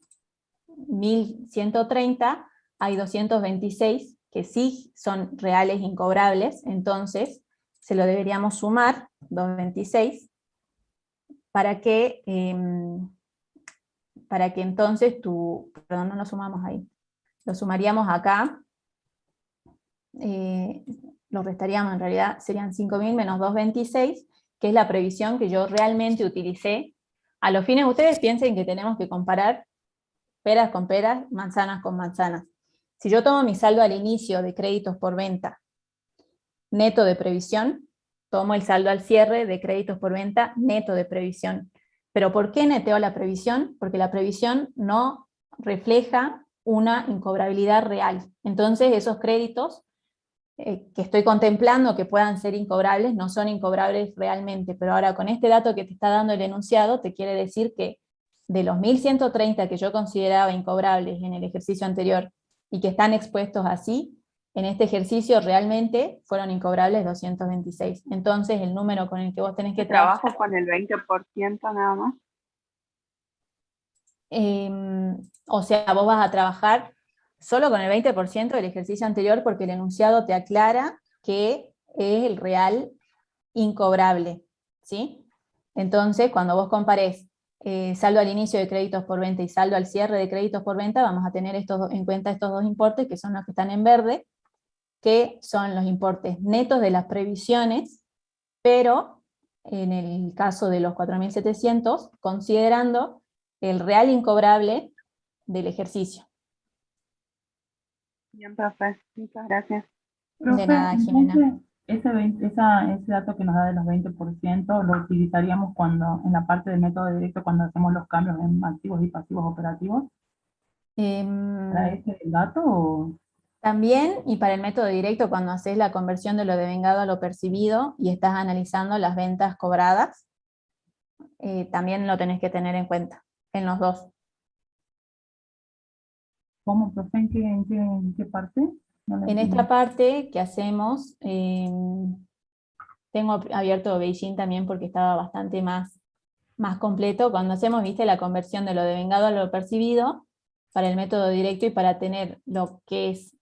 1130 hay 226 que sí son reales incobrables, entonces se lo deberíamos sumar, 226, para que entonces perdón, no lo sumamos ahí, lo sumaríamos acá, lo restaríamos, en realidad serían 5.000 menos 226, que es la previsión que yo realmente utilicé. A los fines ustedes piensen que tenemos que comparar peras con peras, manzanas con manzanas. Si yo tomo mi saldo al inicio de créditos por venta neto de previsión, tomo el saldo al cierre de créditos por venta neto de previsión. ¿Pero por qué neteo la previsión? Porque la previsión no refleja una incobrabilidad real. Entonces esos créditos que estoy contemplando que puedan ser incobrables no son incobrables realmente, pero ahora con este dato que te está dando el enunciado te quiere decir que de los 1.130 que yo consideraba incobrables en el ejercicio anterior y que están expuestos así, en este ejercicio realmente fueron incobrables 226. Entonces el número con el que vos tenés que trabajar... ¿Trabajo con el 20% nada más? O sea, vos vas a trabajar solo con el 20% del ejercicio anterior porque el enunciado te aclara que es el real incobrable, ¿sí? Entonces, cuando vos compares saldo al inicio de créditos por venta y saldo al cierre de créditos por venta, vamos a tener en cuenta estos dos importes, que son los que están en verde, que son los importes netos de las previsiones, pero en el caso de los 4.700, considerando el real incobrable del ejercicio. Bien, profe, muchas gracias. Profe, De nada, Jimena. entonces, ese dato que nos da de los 20% lo utilizaríamos cuando, en la parte del método directo, cuando hacemos los cambios en activos y pasivos operativos. ¿Para ese dato o...? También, y para el método directo, cuando haces la conversión de lo devengado a lo percibido y estás analizando las ventas cobradas, también lo tenés que tener en cuenta, en los dos. ¿Cómo, profe? ¿En qué parte? No lo En entiendo. esta parte que hacemos, tengo abierto Beijing también porque estaba bastante más completo. Cuando hacemos, viste, la conversión de lo devengado a lo percibido, para el método directo y para tener lo que es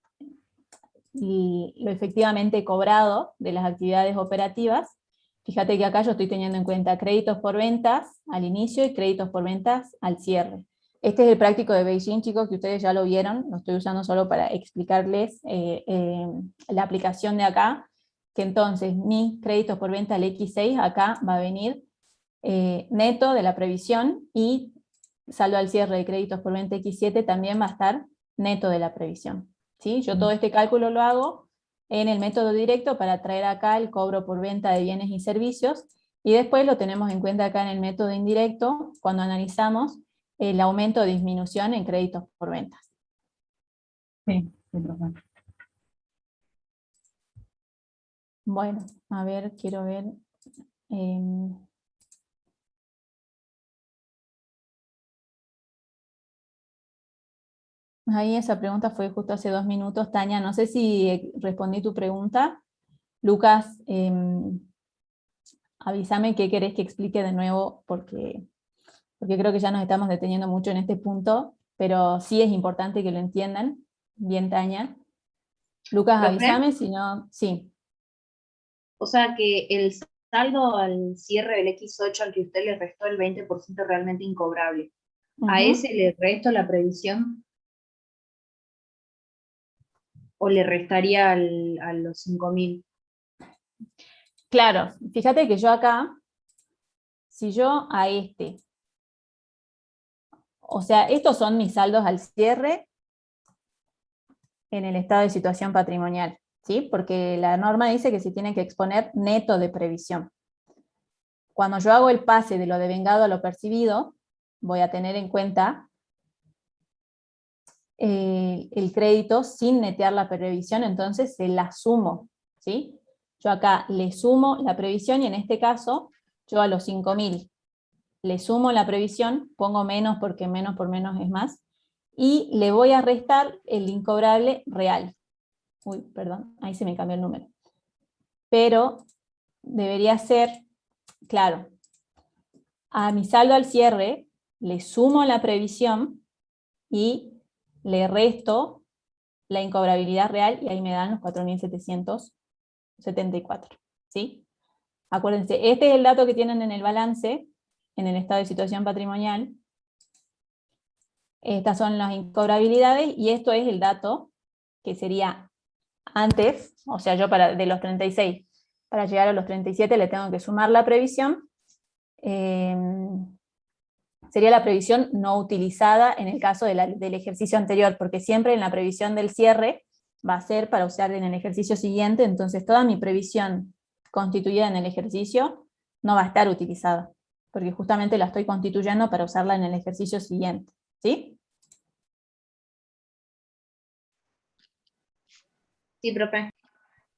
lo efectivamente cobrado de las actividades operativas, fíjate que acá yo estoy teniendo en cuenta créditos por ventas al inicio y créditos por ventas al cierre. Este es el práctico de Beijing, chicos, que ustedes ya lo vieron, lo estoy usando solo para explicarles la aplicación de acá, que entonces mis créditos por venta al X6 acá va a venir neto de la previsión y saldo al cierre de créditos por venta X7 también va a estar neto de la previsión. ¿Sí? Yo todo este cálculo lo hago en el método directo para traer acá el cobro por venta de bienes y servicios, y después lo tenemos en cuenta acá en el método indirecto cuando analizamos el aumento o disminución en créditos por ventas. Sí, profe. Bueno, a ver, quiero ver. Ahí esa pregunta fue justo hace 2 minutos, Tania. No sé si respondí tu pregunta. Lucas, avísame qué querés que explique de nuevo, porque creo que ya nos estamos deteniendo mucho en este punto, pero sí es importante que lo entiendan. Bien, Tania. Lucas, ¿Profe? avísame, si no, sí. O sea que el saldo al cierre del X8 al que usted le restó el 20% realmente incobrable. ¿A Ujú. ese le resto la previsión? ¿O le restaría a los 5.000? Claro, fíjate que yo acá, si yo a este, o sea, estos son mis saldos al cierre en el estado de situación patrimonial, ¿sí? Porque la norma dice que se tiene que exponer neto de previsión. Cuando yo hago el pase de lo devengado a lo percibido, voy a tener en cuenta el crédito sin netear la previsión, entonces se la sumo, ¿sí? Yo acá le sumo la previsión y en este caso, yo a los 5.000 le sumo la previsión, pongo menos porque menos por menos es más, y le voy a restar el incobrable real. Uy, perdón, ahí se me cambió el número. Pero debería ser, claro, a mi saldo al cierre le sumo la previsión y le resto la incobrabilidad real y ahí me dan los 4.774, ¿sí? Acuérdense, este es el dato que tienen en el balance, en el estado de situación patrimonial. Estas son las incobrabilidades y esto es el dato que sería antes, o sea, yo de los 36, para llegar a los 37 le tengo que sumar la previsión. Sería la previsión no utilizada en el caso del ejercicio anterior, porque siempre en la previsión del cierre va a ser para usar en el ejercicio siguiente, entonces toda mi previsión constituida en el ejercicio no va a estar utilizada, porque justamente la estoy constituyendo para usarla en el ejercicio siguiente, ¿sí? Sí, profe.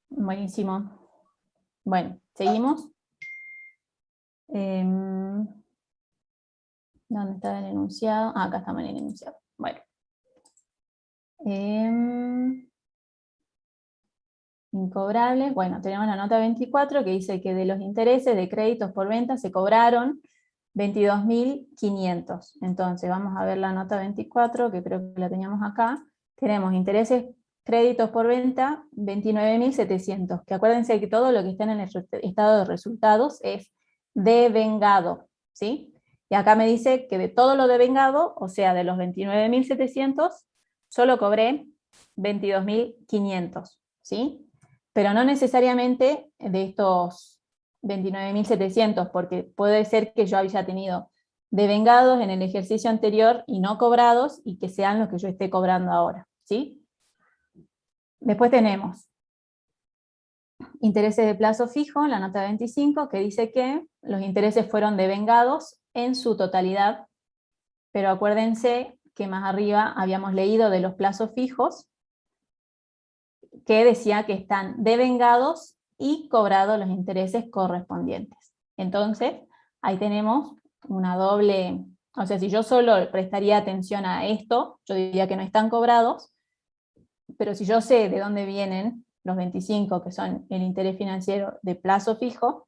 Buenísimo. Bueno, seguimos. ¿Dónde está el enunciado? Ah, acá estamos en el enunciado. Bueno. Incobrables. Bueno, tenemos la nota 24 que dice que de los intereses de créditos por venta se cobraron 22.500. Entonces, vamos a ver la nota 24, que creo que la teníamos acá. Tenemos intereses, créditos por venta, 29.700. Que acuérdense que todo lo que está en el estado de resultados es devengado, ¿sí? Y acá me dice que de todo lo devengado, o sea, de los 29.700, solo cobré 22.500, ¿sí? Pero no necesariamente de estos 29.700, porque puede ser que yo haya tenido devengados en el ejercicio anterior y no cobrados, y que sean los que yo esté cobrando ahora, ¿sí? Después tenemos intereses de plazo fijo, la nota 25, que dice que los intereses fueron devengados en su totalidad, pero acuérdense que más arriba habíamos leído de los plazos fijos, que decía que están devengados y cobrados los intereses correspondientes. Entonces, ahí tenemos una doble, o sea, si yo solo prestaría atención a esto, yo diría que no están cobrados, pero si yo sé de dónde vienen los 25, que son el interés financiero de plazo fijo,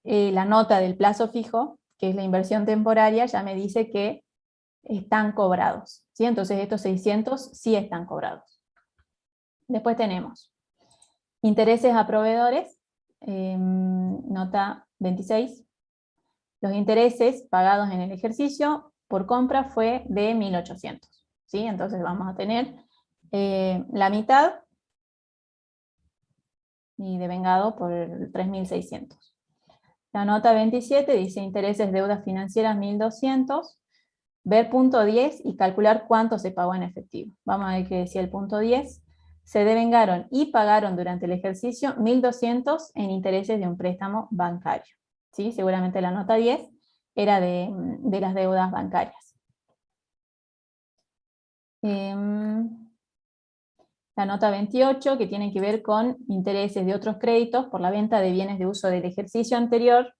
la nota del plazo fijo, que es la inversión temporaria, ya me dice que están cobrados, ¿sí? Entonces estos 600 sí están cobrados. Después tenemos intereses a proveedores, nota 26. Los intereses pagados en el ejercicio por compra fue de 1.800, ¿sí? Entonces vamos a tener la mitad y devengado por 3.600. La nota 27 dice intereses deudas financieras 1.200, ver punto 10 y calcular cuánto se pagó en efectivo. Vamos a ver qué decía el punto 10. Se devengaron y pagaron durante el ejercicio 1.200 en intereses de un préstamo bancario, ¿sí? Seguramente la nota 10 era de las deudas bancarias. La nota 28, que tiene que ver con intereses de otros créditos por la venta de bienes de uso del ejercicio anterior,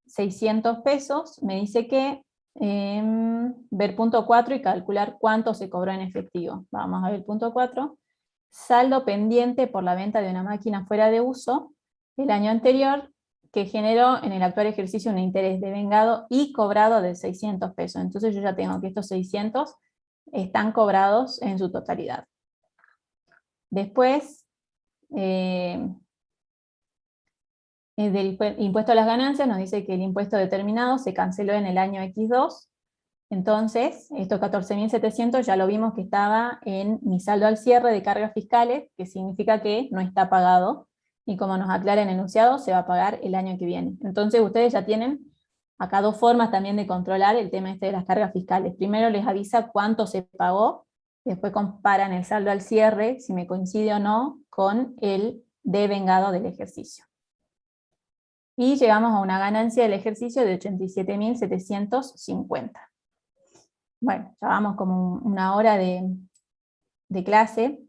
600 pesos, me dice que ver punto 4 y calcular cuánto se cobró en efectivo. Vamos a ver el punto 4. Saldo pendiente por la venta de una máquina fuera de uso el año anterior, que generó en el actual ejercicio un interés devengado y cobrado de 600 pesos. Entonces yo ya tengo que estos 600 están cobrados en su totalidad. Después, del impuesto a las ganancias nos dice que el impuesto determinado se canceló en el año X2, entonces estos 14.700 ya lo vimos que estaba en mi saldo al cierre de cargas fiscales, que significa que no está pagado, y como nos aclara en el enunciado, se va a pagar el año que viene. Entonces ustedes ya tienen acá dos formas también de controlar el tema este de las cargas fiscales. Primero les avisa cuánto se pagó, después comparan el saldo al cierre, si me coincide o no, con el devengado del ejercicio. Y llegamos a una ganancia del ejercicio de 87.750. Bueno, ya vamos como una hora de clase,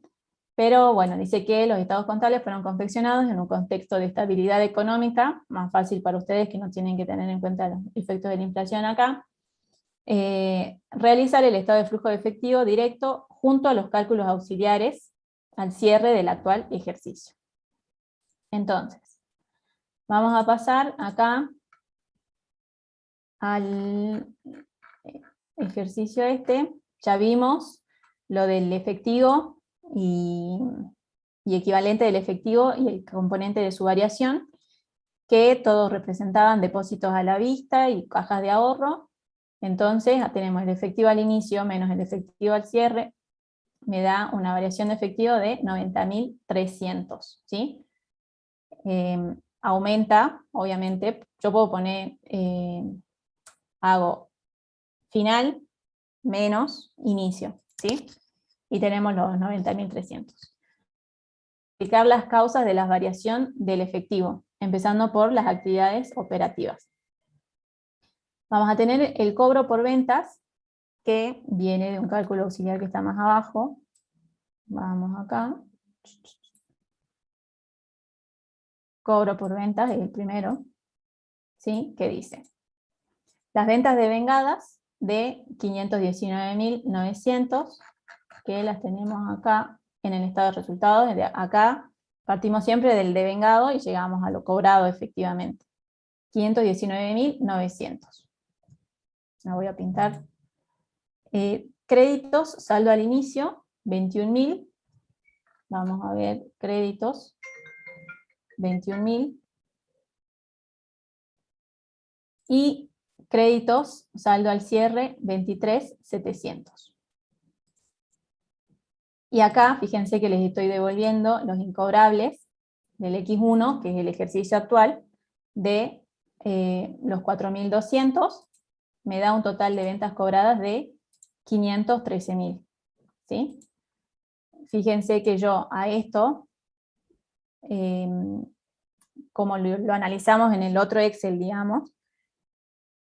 pero bueno, dice que los estados contables fueron confeccionados en un contexto de estabilidad económica, más fácil para ustedes que no tienen que tener en cuenta los efectos de la inflación acá. Realizar el estado de flujo de efectivo directo junto a los cálculos auxiliares al cierre del actual ejercicio. Entonces, vamos a pasar acá al ejercicio este. Ya vimos lo del efectivo y equivalente del efectivo y el componente de su variación, que todos representaban depósitos a la vista y cajas de ahorro. Entonces tenemos el efectivo al inicio menos el efectivo al cierre, me da una variación de efectivo de 90.300, ¿sí? Aumenta, obviamente, yo puedo poner, hago final menos inicio, ¿sí? Y tenemos los 90.300. Explicar las causas de la variación del efectivo, empezando por las actividades operativas. Vamos a tener el cobro por ventas, que viene de un cálculo auxiliar que está más abajo. Vamos acá. Cobro por ventas es el primero, ¿sí? Que dice: las ventas devengadas de 519.900, que las tenemos acá en el estado de resultados. Desde acá partimos siempre del devengado y llegamos a lo cobrado efectivamente. 519.900. Me voy a pintar. Créditos, saldo al inicio, 21.000. Vamos a ver, créditos, 21.000. Y créditos, saldo al cierre, 23.700. Y acá, fíjense que les estoy devolviendo los incobrables del X1, que es el ejercicio actual, de los 4.200, me da un total de ventas cobradas de 513.000. ¿Sí? Fíjense que yo a esto, como lo analizamos en el otro Excel, digamos,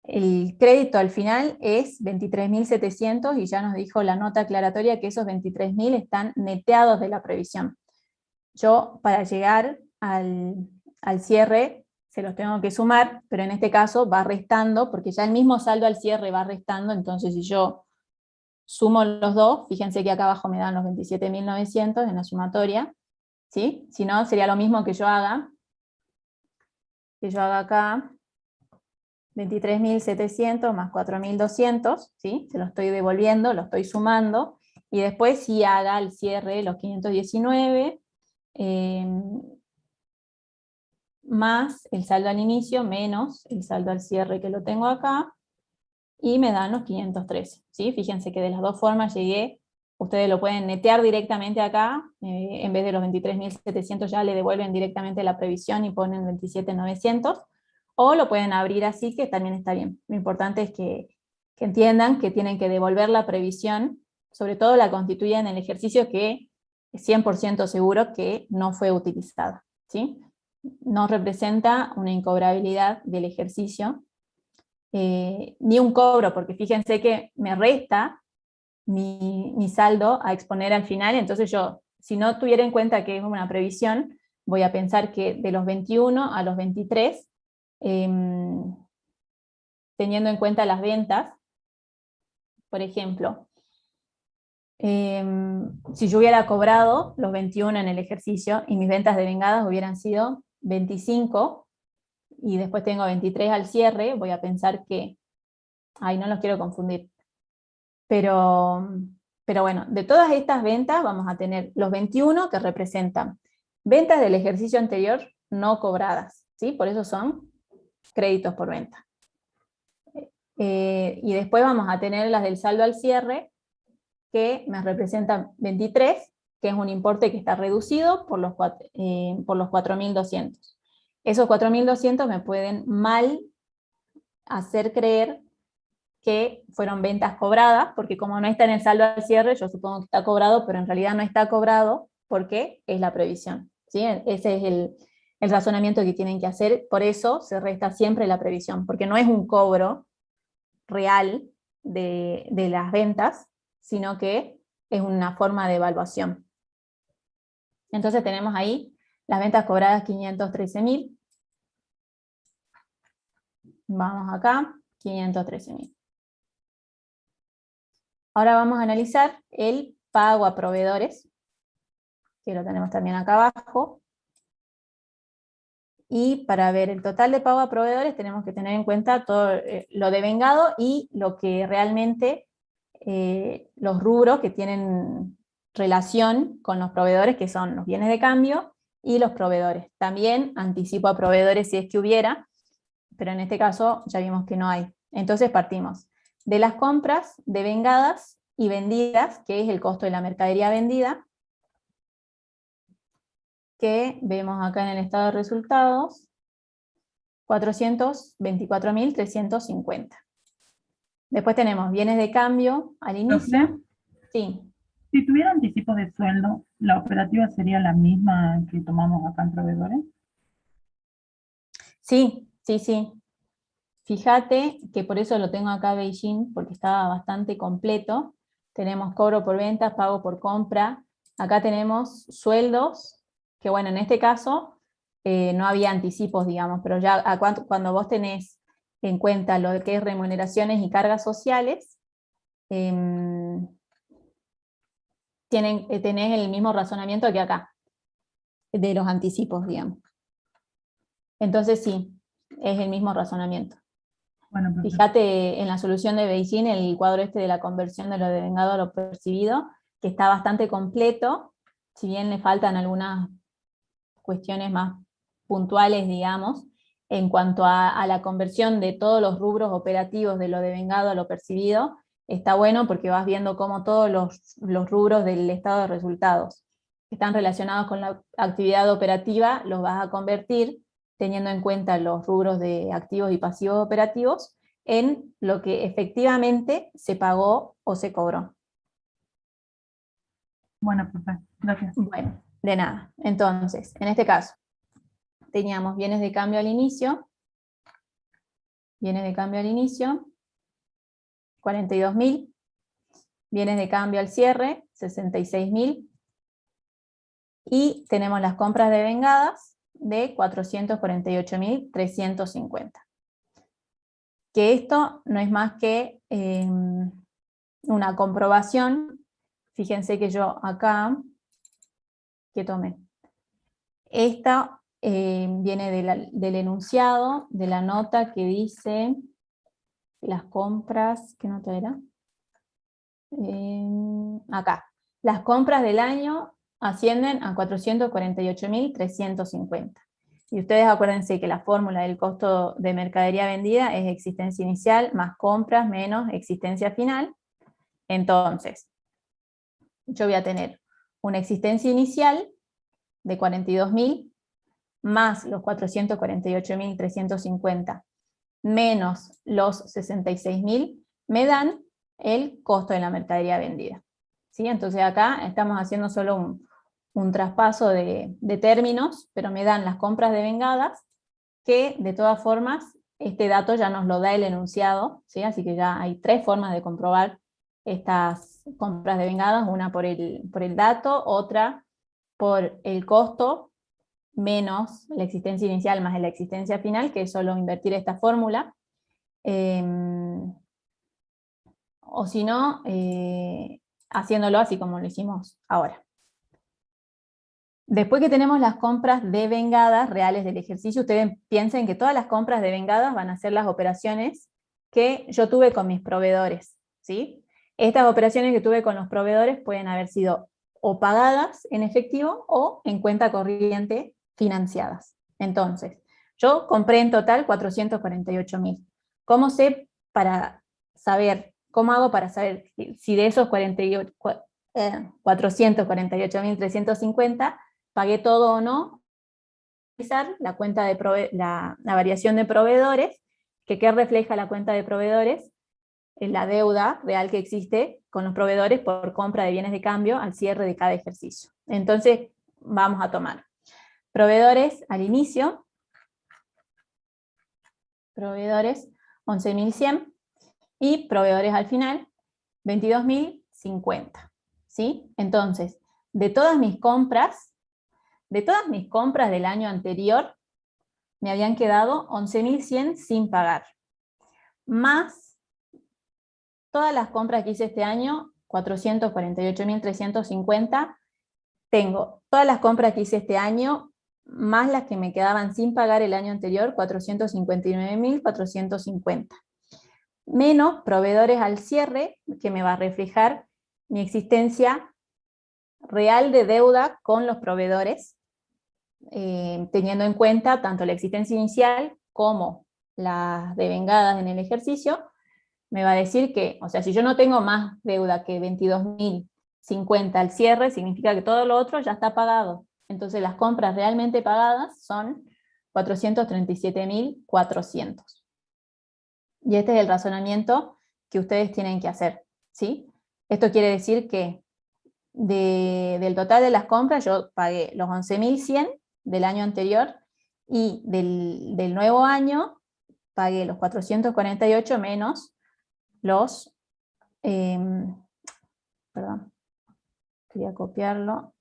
el crédito al final es 23.700 y ya nos dijo la nota aclaratoria que esos 23.000 están neteados de la previsión. Yo, para llegar al cierre, se los tengo que sumar, pero en este caso va restando, porque ya el mismo saldo al cierre va restando. Entonces si yo sumo los dos, fíjense que acá abajo me dan los 27.900 en la sumatoria, ¿sí? Si no, sería lo mismo que yo haga acá 23.700 más 4.200, ¿sí? Se lo estoy devolviendo, lo estoy sumando, y después sí haga el cierre los 519, más el saldo al inicio, menos el saldo al cierre que lo tengo acá, y me dan los 513, ¿sí? Fíjense que de las dos formas llegué. Ustedes lo pueden netear directamente acá, en vez de los 23.700 ya le devuelven directamente la previsión y ponen 27.900, o lo pueden abrir así, que también está bien. Lo importante es que entiendan que tienen que devolver la previsión, sobre todo la constituida en el ejercicio que es 100% seguro que no fue utilizada, ¿sí? No representa una incobrabilidad del ejercicio, ni un cobro, porque fíjense que me resta mi saldo a exponer al final. Entonces yo, si no tuviera en cuenta que es una previsión, voy a pensar que de los 21 a los 23, teniendo en cuenta las ventas, por ejemplo, si yo hubiera cobrado los 21 en el ejercicio y mis ventas devengadas hubieran sido 25, y después tengo 23 al cierre, voy a pensar que, ay, no los quiero confundir, pero bueno, de todas estas ventas vamos a tener los 21 que representan ventas del ejercicio anterior no cobradas, ¿sí? Por eso son créditos por venta. Y después vamos a tener las del saldo al cierre, que me representan 23, que es un importe que está reducido por los 4.200. Esos 4.200 me pueden mal hacer creer que fueron ventas cobradas, porque como no está en el saldo al cierre, yo supongo que está cobrado, pero en realidad no está cobrado porque es la previsión, ¿sí? Ese es el razonamiento que tienen que hacer, por eso se resta siempre la previsión, porque no es un cobro real de las ventas, sino que es una forma de evaluación. Entonces tenemos ahí las ventas cobradas 513.000. Vamos acá, 513.000. Ahora vamos a analizar el pago a proveedores, que lo tenemos también acá abajo. Y para ver el total de pago a proveedores tenemos que tener en cuenta todo lo devengado y lo que realmente, los rubros que tienen relación con los proveedores, que son los bienes de cambio y los proveedores. También anticipo a proveedores si es que hubiera, pero en este caso ya vimos que no hay. Entonces partimos de las compras devengadas y vendidas, que es el costo de la mercadería vendida, que vemos acá en el estado de resultados, 424.350. Después tenemos bienes de cambio al inicio. Profe, Sí, si tuviera anticipos de sueldo, ¿la operativa sería la misma que tomamos acá en proveedores? sí, sí, sí. Fíjate que por eso lo tengo acá Beijing, porque estaba bastante completo. Tenemos cobro por ventas, pago por compra. Acá tenemos sueldos, que bueno, en este caso no había anticipos, digamos, pero ya cuando vos tenés en cuenta lo que es remuneraciones y cargas sociales, tenés el mismo razonamiento que acá, de los anticipos, digamos. Entonces sí, es el mismo razonamiento. Bueno, profe. Fíjate en la solución de Beijing, el cuadro este de la conversión de lo devengado a lo percibido, que está bastante completo, si bien le faltan algunas cuestiones más puntuales, digamos, en cuanto a la conversión de todos los rubros operativos de lo devengado a lo percibido, está bueno porque vas viendo cómo todos los rubros del estado de resultados que están relacionados con la actividad operativa los vas a convertir teniendo en cuenta los rubros de activos y pasivos operativos en lo que efectivamente se pagó o se cobró. Bueno, profe, gracias. Bueno, de nada. Entonces, en este caso, teníamos bienes de cambio al inicio, 42.000, bienes de cambio al cierre, 66.000, y tenemos las compras devengadas de 448.350. Que esto no es más que una comprobación. Fíjense que yo acá, que tomé, esta viene del enunciado, de la nota que dice las compras, ¿qué nota era? Acá, las compras del año ascienden a 448.350. Y ustedes acuérdense que la fórmula del costo de mercadería vendida es existencia inicial más compras menos existencia final. Entonces, yo voy a tener una existencia inicial de 42.000 más los 448.350 menos los 66.000 me dan el costo de la mercadería vendida. ¿Sí? Entonces acá estamos haciendo solo un traspaso de términos, pero me dan las compras devengadas, que de todas formas este dato ya nos lo da el enunciado, ¿sí? Así que ya hay 3 formas de comprobar estas compras devengadas, una por el dato, otra por el costo, menos la existencia inicial más la existencia final, que es solo invertir esta fórmula, o si no, haciéndolo así como lo hicimos ahora. Después que tenemos las compras devengadas reales del ejercicio, ustedes piensen que todas las compras devengadas van a ser las operaciones que yo tuve con mis proveedores, ¿sí? Estas operaciones que tuve con los proveedores pueden haber sido o pagadas en efectivo o en cuenta corriente financiadas. Entonces, yo compré en total 448.000. ¿Cómo sé para saber, cómo hago para saber si de esos 448.350 pagué todo o no? La cuenta de la variación de proveedores, que ¿qué refleja la cuenta de proveedores? La deuda real que existe con los proveedores por compra de bienes de cambio al cierre de cada ejercicio. Entonces, vamos a tomar proveedores al inicio, proveedores 11.100, y proveedores al final 22.050, ¿sí? Entonces, de todas mis compras del año anterior, me habían quedado 11.100 sin pagar, más todas las compras que hice este año, 448.350, tengo todas las compras que hice este año, más las que me quedaban sin pagar el año anterior, 459.450. Menos proveedores al cierre, que me va a reflejar mi existencia real de deuda con los proveedores, teniendo en cuenta tanto la existencia inicial como las devengadas en el ejercicio. Me va a decir que, o sea, si yo no tengo más deuda que 22.050 al cierre, significa que todo lo otro ya está pagado. Entonces las compras realmente pagadas son 437.400. Y este es el razonamiento que ustedes tienen que hacer, ¿sí? Esto quiere decir que del total de las compras yo pagué los 11.100 del año anterior, y del nuevo año pagué los 448 menos los, perdón, quería copiarlo,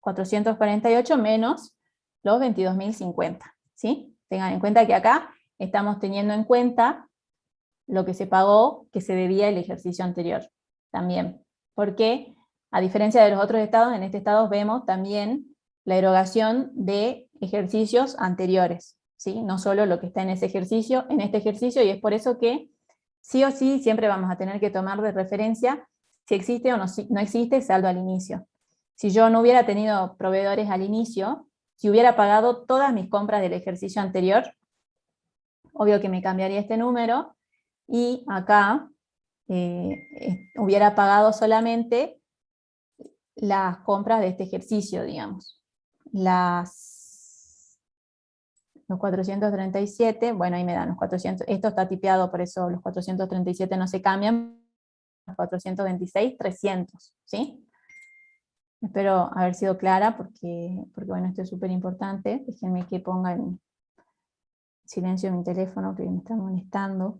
448 menos los 22.050, ¿sí? Tengan en cuenta que acá estamos teniendo en cuenta lo que se pagó, que se debía el ejercicio anterior, también, porque a diferencia de los otros estados, en este estado vemos también la erogación de ejercicios anteriores, ¿sí? No solo lo que está en este ejercicio, y es por eso que sí o sí siempre vamos a tener que tomar de referencia si existe o no existe saldo al inicio. Si yo no hubiera tenido proveedores al inicio, si hubiera pagado todas mis compras del ejercicio anterior, obvio que me cambiaría este número, y acá hubiera pagado solamente las compras de este ejercicio, digamos. Los 437, bueno, ahí me dan los 400, esto está tipeado, por eso los 437 no se cambian, los 426, 300, ¿sí? Espero haber sido clara, porque bueno, esto es súper importante. Déjenme que ponga en silencio mi teléfono, que me está molestando.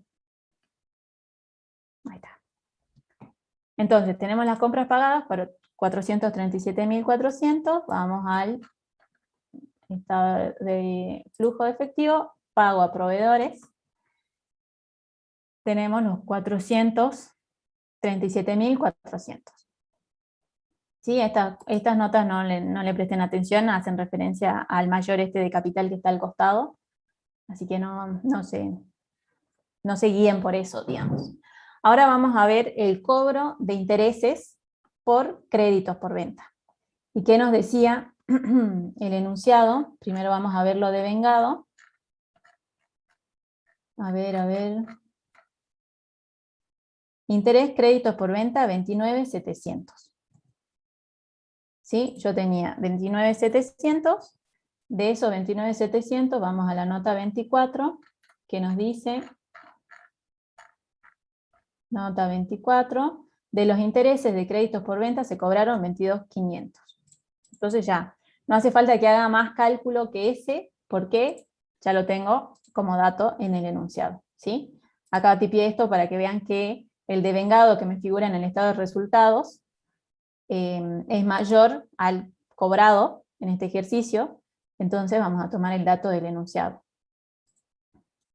Ahí está. Entonces, tenemos las compras pagadas para 437.400, vamos al estado de flujo de efectivo, pago a proveedores, tenemos los 437.400. ¿Sí? Estas notas no le presten atención, hacen referencia al mayor de capital que está al costado, así que no se guíen por eso, digamos. Ahora vamos a ver el cobro de intereses por créditos por venta. ¿Y qué nos decía el enunciado? Primero vamos a ver lo devengado. A ver. Interés, créditos por venta, 29.700. ¿Sí? Yo tenía 29.700. De esos 29.700 vamos a la nota 24, que nos dice, nota 24, de los intereses de créditos por venta se cobraron 22.500. Entonces ya, no hace falta que haga más cálculo que ese, porque ya lo tengo como dato en el enunciado, ¿sí? Acá tipié esto para que vean que el devengado que me figura en el estado de resultados es mayor al cobrado en este ejercicio, entonces vamos a tomar el dato del enunciado.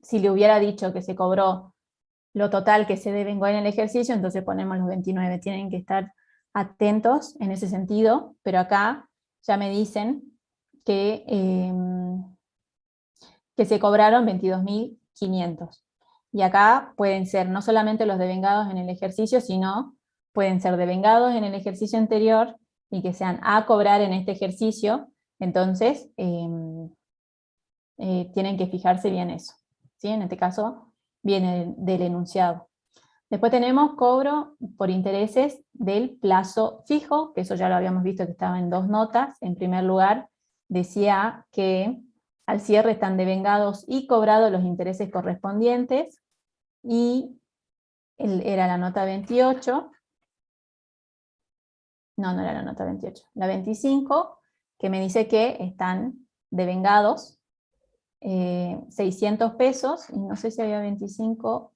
Si le hubiera dicho que se cobró lo total que se devengó en el ejercicio, entonces ponemos los 29, tienen que estar atentos en ese sentido, pero acá ya me dicen que se cobraron 22.500. Y acá pueden ser no solamente los devengados en el ejercicio, sino pueden ser devengados en el ejercicio anterior y que sean a cobrar en este ejercicio. Entonces, tienen que fijarse bien eso, ¿sí? En este caso, viene del enunciado. Después tenemos cobro por intereses del plazo fijo, que eso ya lo habíamos visto que estaba en 2 notas. En primer lugar, decía que al cierre están devengados y cobrados los intereses correspondientes, y era la nota 28, no era la nota 28, la 25, que me dice que están devengados 600 pesos, y no sé si había 25,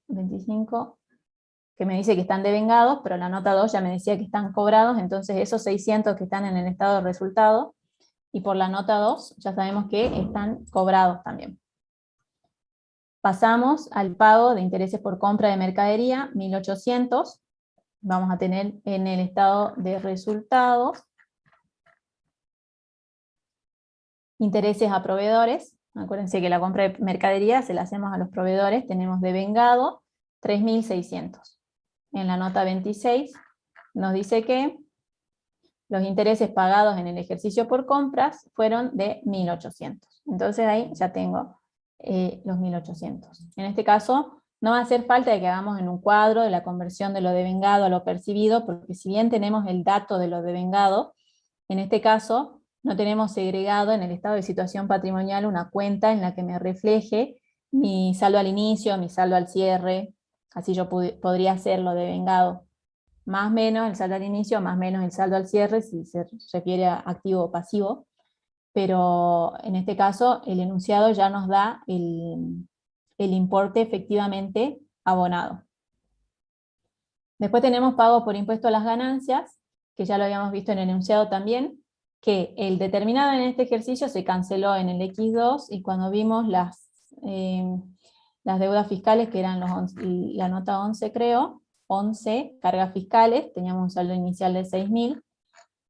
que me dice que están devengados, pero la nota 2 ya me decía que están cobrados, entonces esos 600 que están en el estado de resultado, y por la nota 2 ya sabemos que están cobrados también. Pasamos al pago de intereses por compra de mercadería, 1.800, vamos a tener en el estado de resultados, intereses a proveedores. Acuérdense que la compra de mercadería se la hacemos a los proveedores, tenemos devengado 3.600. En la nota 26 nos dice que los intereses pagados en el ejercicio por compras fueron de 1.800. Entonces ahí ya tengo los 1.800. En este caso no va a hacer falta de que hagamos en un cuadro de la conversión de lo devengado a lo percibido, porque si bien tenemos el dato de lo devengado, en este caso no tenemos segregado en el estado de situación patrimonial una cuenta en la que me refleje mi saldo al inicio, mi saldo al cierre. Así yo podría hacer lo devengado más menos el saldo al inicio, más menos el saldo al cierre, si se refiere a activo o pasivo, pero en este caso el enunciado ya nos da el importe efectivamente abonado. Después tenemos pago por impuesto a las ganancias, que ya lo habíamos visto en el enunciado también, que el determinado en este ejercicio se canceló en el X2, y cuando vimos las deudas fiscales, que eran la nota 11 creo, 11 cargas fiscales, teníamos un saldo inicial de 6.000,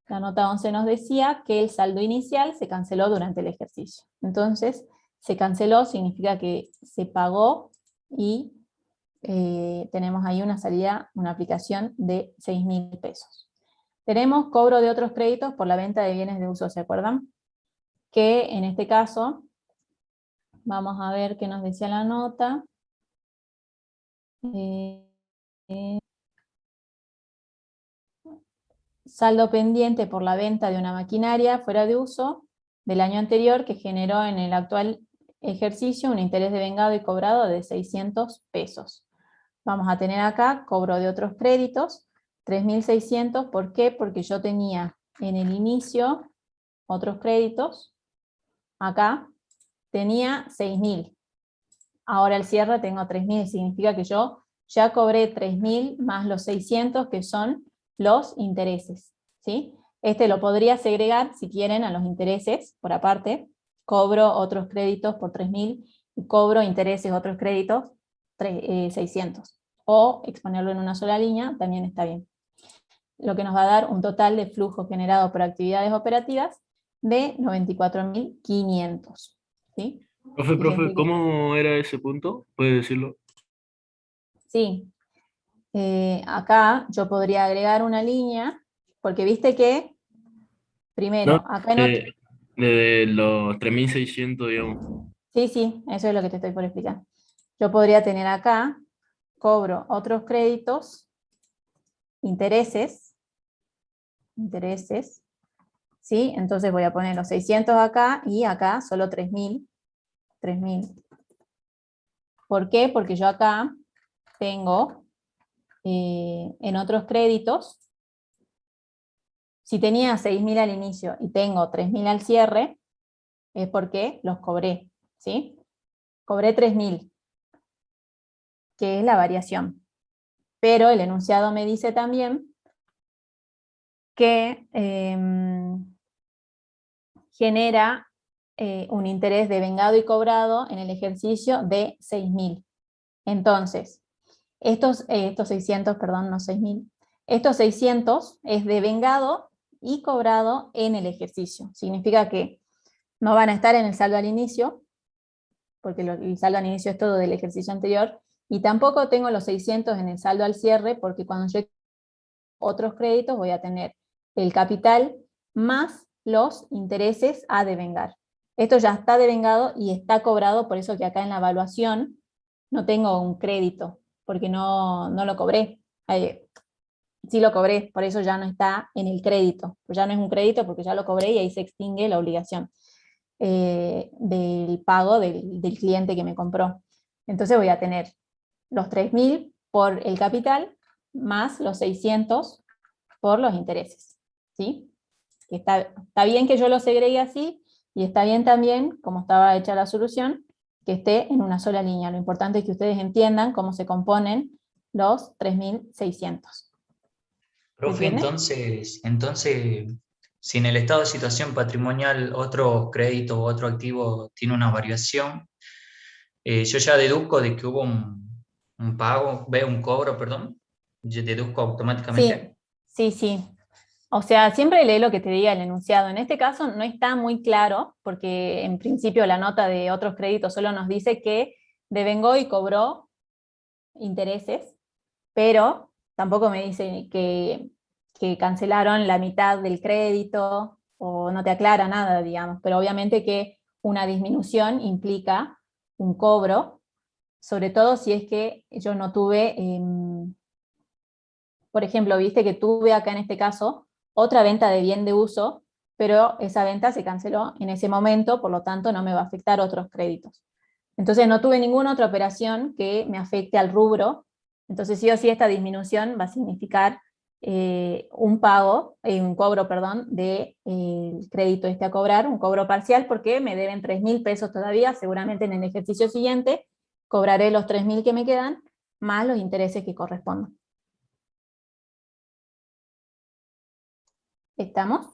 la nota 11 nos decía que el saldo inicial se canceló durante el ejercicio. Entonces, se canceló significa que se pagó, y tenemos ahí una salida, una aplicación de 6.000 pesos. Tenemos cobro de otros créditos por la venta de bienes de uso, ¿se acuerdan? Que en este caso, vamos a ver qué nos decía la nota. Saldo pendiente por la venta de una maquinaria fuera de uso del año anterior, que generó en el actual ejercicio un interés devengado y cobrado de 600 pesos. Vamos a tener acá cobro de otros créditos, 3.600, ¿por qué? Porque yo tenía en el inicio otros créditos, acá tenía 6.000, ahora al cierre tengo 3.000, significa que yo ya cobré 3.000 más los 600 que son los intereses, ¿sí? Este lo podría segregar, si quieren, a los intereses por aparte, cobro otros créditos por 3.000 y cobro intereses otros créditos 600. O exponerlo en una sola línea, también está bien. Lo que nos va a dar un total de flujo generado por actividades operativas de 94.500. ¿Sí? Profe, ¿cómo era ese punto? ¿Puede decirlo? Sí. Acá yo podría agregar una línea, porque viste que, primero, No, acá en de los 3.600, digamos. Sí, eso es lo que te estoy por explicar. Yo podría tener acá, cobro otros créditos, intereses, ¿sí? Entonces voy a poner los 600 acá, y acá solo 3.000. ¿Por qué? Porque yo acá tengo, en otros créditos, si tenía 6.000 al inicio y tengo 3.000 al cierre, es porque los cobré, ¿sí? Cobré 3.000, que es la variación. Pero el enunciado me dice también que genera un interés devengado y cobrado en el ejercicio de 6.000. Entonces, estos 600, perdón, no 6.000, estos 600 es devengado y cobrado en el ejercicio. Significa que no van a estar en el saldo al inicio, porque el saldo al inicio es todo del ejercicio anterior, y tampoco tengo los 600 en el saldo al cierre, porque cuando yo otros créditos voy a tener el capital más los intereses a devengar. Esto ya está devengado y está cobrado, por eso que acá en la evaluación no tengo un crédito, porque no lo cobré. Sí lo cobré, por eso ya no está en el crédito. Pues ya no es un crédito porque ya lo cobré y ahí se extingue la obligación del pago del cliente que me compró. Entonces voy a tener los 3.000 por el capital más los 600 por los intereses. ¿Sí? Está bien que yo lo segregue así, y está bien también, como estaba hecha la solución, que esté en una sola línea. Lo importante es que ustedes entiendan cómo se componen los 3.600. Profe, entonces, si en el estado de situación patrimonial otro crédito o otro activo tiene una variación, yo ya deduzco de que hubo un pago, un cobro, perdón, yo deduzco automáticamente. Sí. O sea, siempre lee lo que te diga el enunciado. En este caso no está muy claro, porque en principio la nota de otros créditos solo nos dice que devengó y cobró intereses, pero tampoco me dice que cancelaron la mitad del crédito, o no te aclara nada, digamos. Pero obviamente que una disminución implica un cobro, sobre todo si es que yo no tuve, por ejemplo, viste que tuve acá en este caso otra venta de bien de uso, pero esa venta se canceló en ese momento, por lo tanto no me va a afectar otros créditos. Entonces no tuve ninguna otra operación que me afecte al rubro, entonces sí o sí esta disminución va a significar un cobro, perdón, del crédito a cobrar, un cobro parcial, porque me deben 3.000 pesos todavía, seguramente en el ejercicio siguiente cobraré los 3.000 que me quedan, más los intereses que correspondan. ¿Estamos?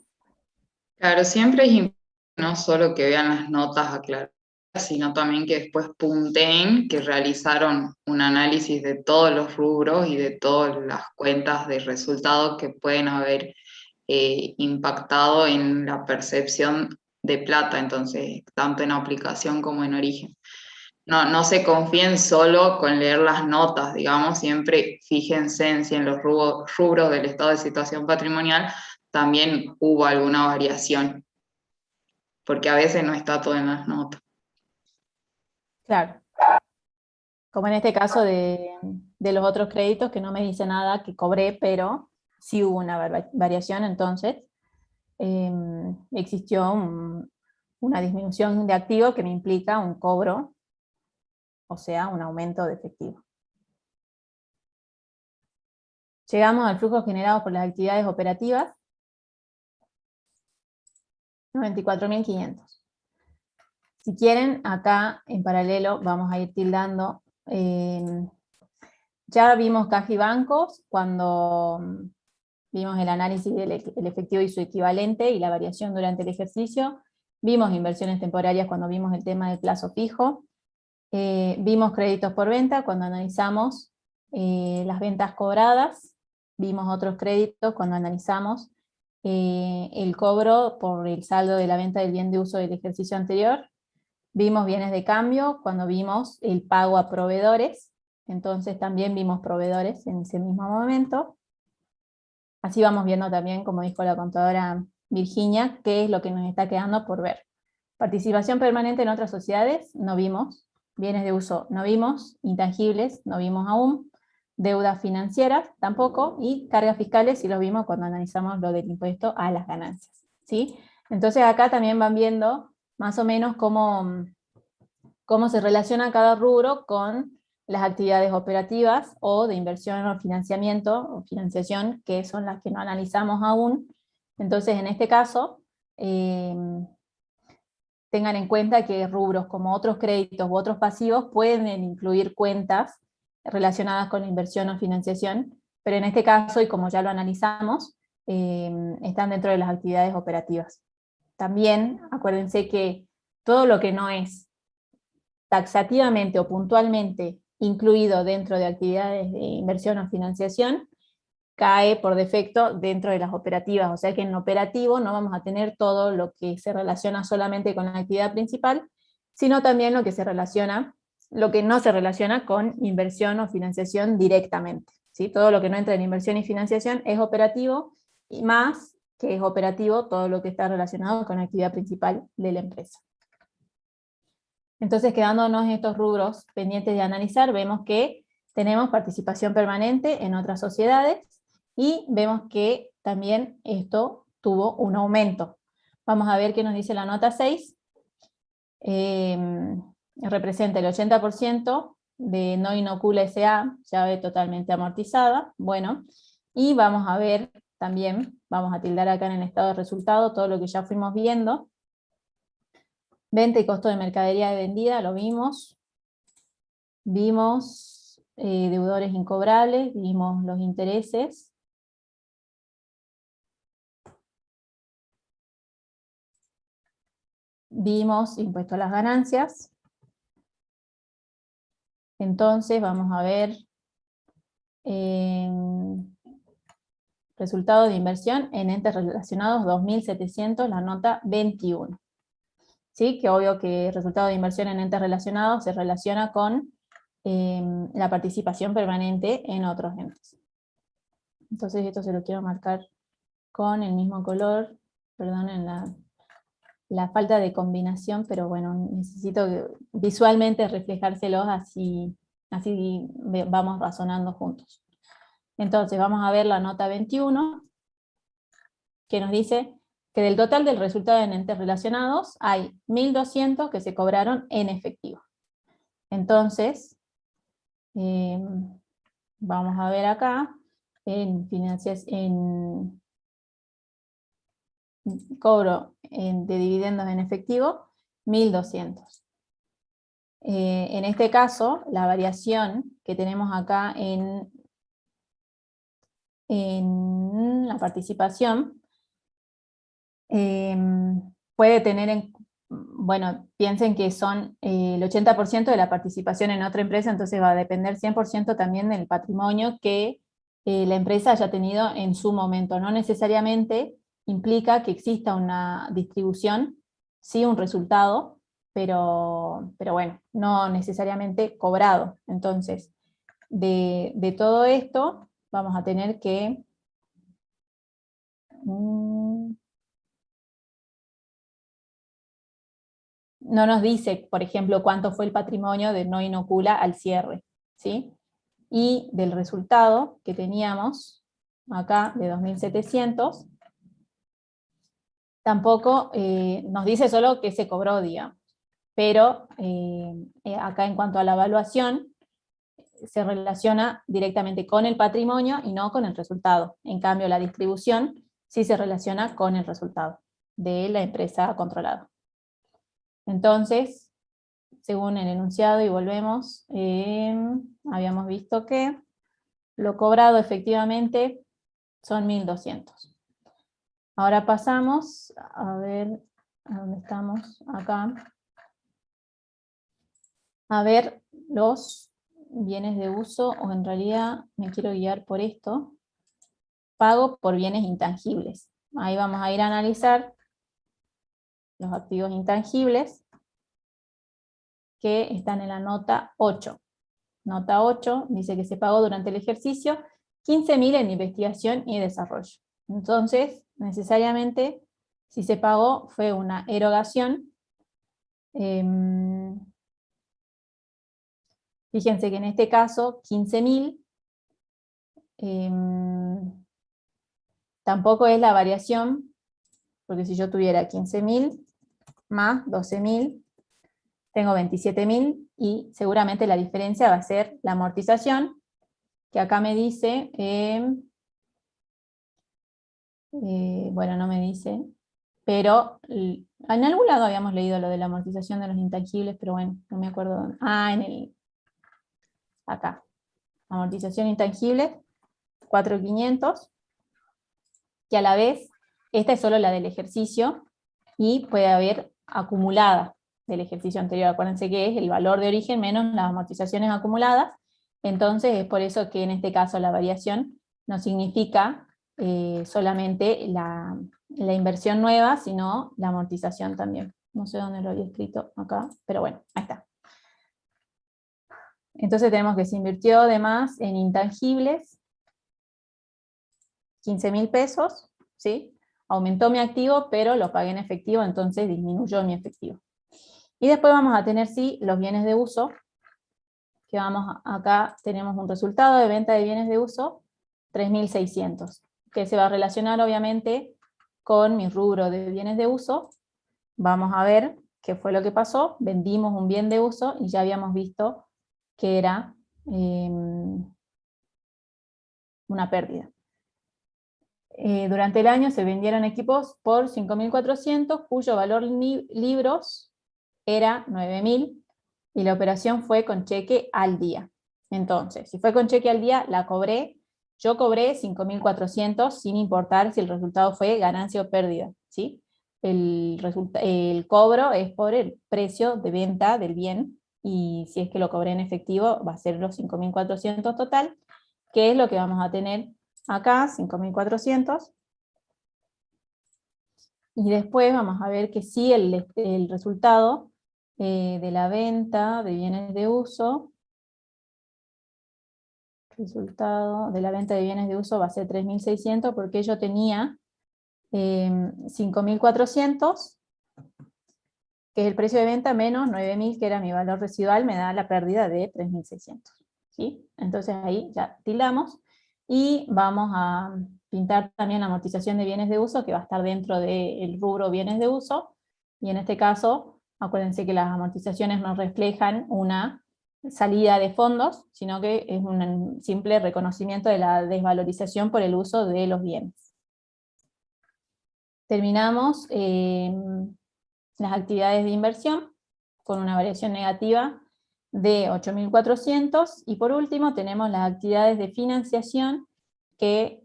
Claro, siempre es importante no solo que vean las notas aclaradas, sino también que después punteen que realizaron un análisis de todos los rubros y de todas las cuentas de resultados que pueden haber impactado en la percepción de plata, entonces, tanto en aplicación como en origen. No se confíen solo con leer las notas, digamos, siempre fíjense en si en los rubros del estado de situación patrimonial también hubo alguna variación, porque a veces no está todo en las notas. Claro. Como en este caso de los otros créditos, que no me dice nada que cobré, pero sí hubo una variación, entonces existió una disminución de activo que me implica un cobro, o sea, un aumento de efectivo. Llegamos al flujo generado por las actividades operativas, 94.500. Si quieren, acá en paralelo vamos a ir tildando. Ya vimos caja y bancos cuando vimos el análisis del efectivo y su equivalente y la variación durante el ejercicio. Vimos inversiones temporarias cuando vimos el tema del plazo fijo. Vimos créditos por venta cuando analizamos las ventas cobradas. Vimos otros créditos cuando analizamos el cobro por el saldo de la venta del bien de uso del ejercicio anterior. Vimos bienes de cambio cuando vimos el pago a proveedores, entonces también vimos proveedores en ese mismo momento. Así vamos viendo también, como dijo la contadora Virginia, qué es lo que nos está quedando por ver. Participación permanente en otras sociedades, no vimos. Bienes de uso, no vimos. Intangibles, no vimos aún. Deudas financieras, tampoco. Y cargas fiscales, sí los vimos cuando analizamos lo del impuesto a las ganancias, ¿sí? Entonces acá también van viendo más o menos cómo se relaciona cada rubro con las actividades operativas o de inversión o financiamiento o financiación, que son las que no analizamos aún. Entonces, en este caso, tengan en cuenta que rubros como otros créditos u otros pasivos pueden incluir cuentas relacionadas con la inversión o financiación, pero en este caso, y como ya lo analizamos, están dentro de las actividades operativas. También acuérdense que todo lo que no es taxativamente o puntualmente incluido dentro de actividades de inversión o financiación, cae por defecto dentro de las operativas, o sea que en operativo no vamos a tener todo lo que se relaciona solamente con la actividad principal, sino también lo que no se relaciona con inversión o financiación directamente, ¿sí? Todo lo que no entra en inversión y financiación es operativo, y más que es operativo todo lo que está relacionado con la actividad principal de la empresa. Entonces, quedándonos estos rubros pendientes de analizar, vemos que tenemos participación permanente en otras sociedades, y vemos que también esto tuvo un aumento. Vamos a ver qué nos dice la nota 6. Representa el 80% de No Inocula S.A., llave totalmente amortizada. Bueno, y vamos a ver también, vamos a tildar acá en el estado de resultado todo lo que ya fuimos viendo. Venta y costo de mercadería vendida, lo vimos. Vimos deudores incobrables, vimos los intereses. Vimos impuesto a las ganancias. Entonces vamos a ver resultado de inversión en entes relacionados 2.700, la nota 21. ¿Sí? Que obvio que el resultado de inversión en entes relacionados se relaciona con la participación permanente en otros entes. Entonces esto se lo quiero marcar con el mismo color, perdonen la falta de combinación, pero bueno, necesito visualmente reflejárselos, así vamos razonando juntos. Entonces vamos a ver la nota 21, que nos dice que del total del resultado en entes relacionados hay 1.200 que se cobraron en efectivo. Entonces, vamos a ver acá, en cobro de dividendos en efectivo, 1.200. En este caso, la variación que tenemos acá en la participación, puede tener bueno, piensen que son el 80% de la participación en otra empresa, entonces va a depender 100% también del patrimonio que la empresa haya tenido en su momento. No necesariamente implica que exista una distribución, sí un resultado, pero bueno, no necesariamente cobrado. Entonces, de todo esto vamos a tener que no nos dice, por ejemplo, cuánto fue el patrimonio de No Inocula al cierre, ¿sí? Y del resultado que teníamos acá de 2.700, tampoco nos dice solo que se cobró, digamos, pero acá en cuanto a la evaluación, se relaciona directamente con el patrimonio y no con el resultado. En cambio, la distribución sí se relaciona con el resultado de la empresa controlada. Entonces, según el enunciado, y volvemos, habíamos visto que lo cobrado efectivamente son 1.200. Ahora pasamos, a ver, ¿a dónde estamos? Acá. A ver los bienes de uso, o en realidad me quiero guiar por esto, pago por bienes intangibles. Ahí vamos a ir a analizar los activos intangibles que están en la nota 8. Nota 8 dice que se pagó durante el ejercicio 15.000 en investigación y desarrollo. Entonces, necesariamente, si se pagó, fue una erogación. Fíjense que en este caso, 15.000 tampoco es la variación, porque si yo tuviera 15.000 más 12.000, tengo 27.000, y seguramente la diferencia va a ser la amortización, que acá me dice, bueno, no me dice, pero en algún lado habíamos leído lo de la amortización de los intangibles, pero bueno, no me acuerdo dónde. Acá, amortización intangible, 4.500, que a la vez, esta es solo la del ejercicio, y puede haber acumulada del ejercicio anterior. Acuérdense que es el valor de origen menos las amortizaciones acumuladas, entonces es por eso que en este caso la variación no significa solamente la inversión nueva, sino la amortización también. No sé dónde lo había escrito acá, pero bueno, ahí está. Entonces tenemos que se invirtió además en intangibles, 15.000 pesos, ¿sí? Aumentó mi activo, pero lo pagué en efectivo, entonces disminuyó mi efectivo. Y después vamos a tener, sí, los bienes de uso, que acá tenemos un resultado de venta de bienes de uso, 3.600, que se va a relacionar obviamente con mi rubro de bienes de uso. Vamos a ver qué fue lo que pasó. Vendimos un bien de uso y ya habíamos visto que era una pérdida. Durante el año se vendieron equipos por 5.400, cuyo valor libros era 9.000, y la operación fue con cheque al día. Entonces, si fue con cheque al día, la cobré. Yo cobré 5.400 sin importar si el resultado fue ganancia o pérdida, ¿sí? El cobro es por el precio de venta del bien, y si es que lo cobré en efectivo, va a ser los 5.400 total, que es lo que vamos a tener acá, 5.400. Y después vamos a ver que sí, el resultado de la venta de bienes de uso, resultado de la venta de bienes de uso va a ser 3.600, porque yo tenía 5.400, que es el precio de venta, menos 9.000, que era mi valor residual, me da la pérdida de 3.600. ¿Sí? Entonces ahí ya tildamos, y vamos a pintar también la amortización de bienes de uso, que va a estar dentro del rubro bienes de uso, y en este caso, acuérdense que las amortizaciones no reflejan una salida de fondos, sino que es un simple reconocimiento de la desvalorización por el uso de los bienes. Terminamos las actividades de inversión con una variación negativa de 8.400, y por último tenemos las actividades de financiación que,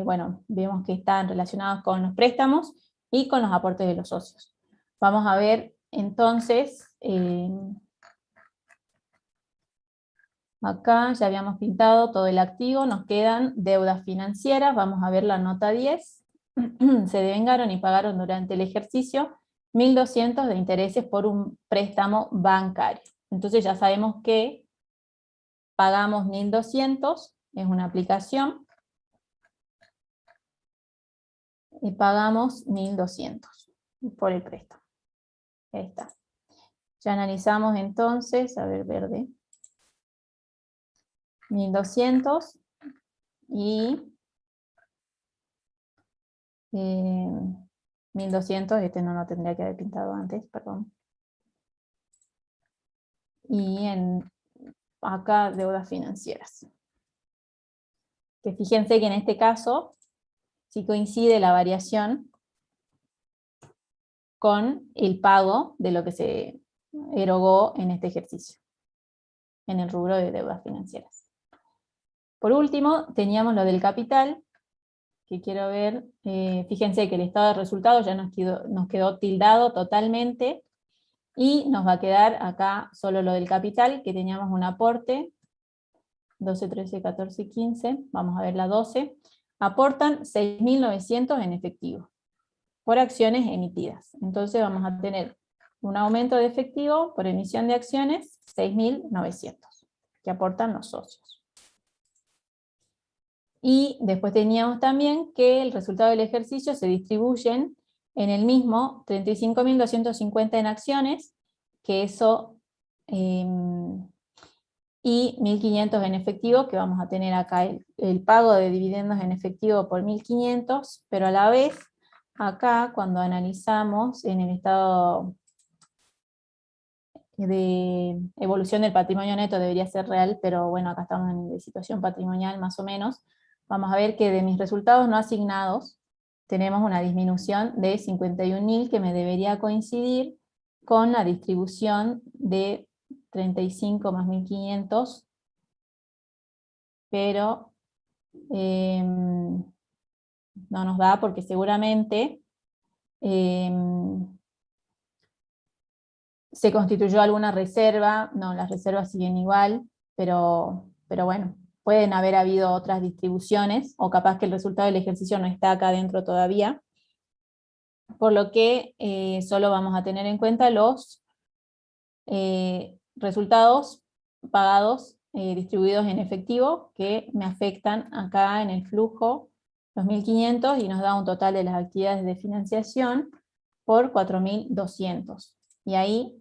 bueno, vemos que están relacionadas con los préstamos y con los aportes de los socios. Vamos a ver entonces, acá ya habíamos pintado todo el activo, nos quedan deudas financieras. Vamos a ver la nota 10. Se devengaron y pagaron durante el ejercicio 1.200 de intereses por un préstamo bancario. Entonces ya sabemos que pagamos 1.200, es una aplicación, y pagamos 1.200 por el préstamo. Ahí está. Ya analizamos entonces, a ver, verde, 1.200 y 1.200, este no lo tendría que haber pintado antes, perdón. Y acá deudas financieras. Que fíjense que en este caso sí coincide la variación con el pago de lo que se erogó en este ejercicio, en el rubro de deudas financieras. Por último, teníamos lo del capital, que quiero ver, fíjense que el estado de resultados ya nos quedó tildado totalmente, y nos va a quedar acá solo lo del capital, que teníamos un aporte, 12, 13, 14, 15, vamos a ver la 12, aportan 6.900 en efectivo, por acciones emitidas. Entonces vamos a tener un aumento de efectivo por emisión de acciones, 6.900, que aportan los socios. Y después teníamos también que el resultado del ejercicio se distribuyen en el mismo 35.250 en acciones, que eso, y 1.500 en efectivo, que vamos a tener acá el pago de dividendos en efectivo por 1.500, pero a la vez, acá cuando analizamos en el estado de evolución del patrimonio neto, debería ser real, pero bueno, acá estamos en situación patrimonial más o menos, vamos a ver que de mis resultados no asignados tenemos una disminución de 51.000, que me debería coincidir con la distribución de 35 más 1.500, pero no nos da, porque seguramente se constituyó alguna reserva. No, las reservas siguen igual, pero bueno, pueden haber habido otras distribuciones, o capaz que el resultado del ejercicio no está acá adentro todavía, por lo que solo vamos a tener en cuenta los resultados pagados distribuidos en efectivo que me afectan acá en el flujo los 1.500 y nos da un total de las actividades de financiación por 4.200. Y ahí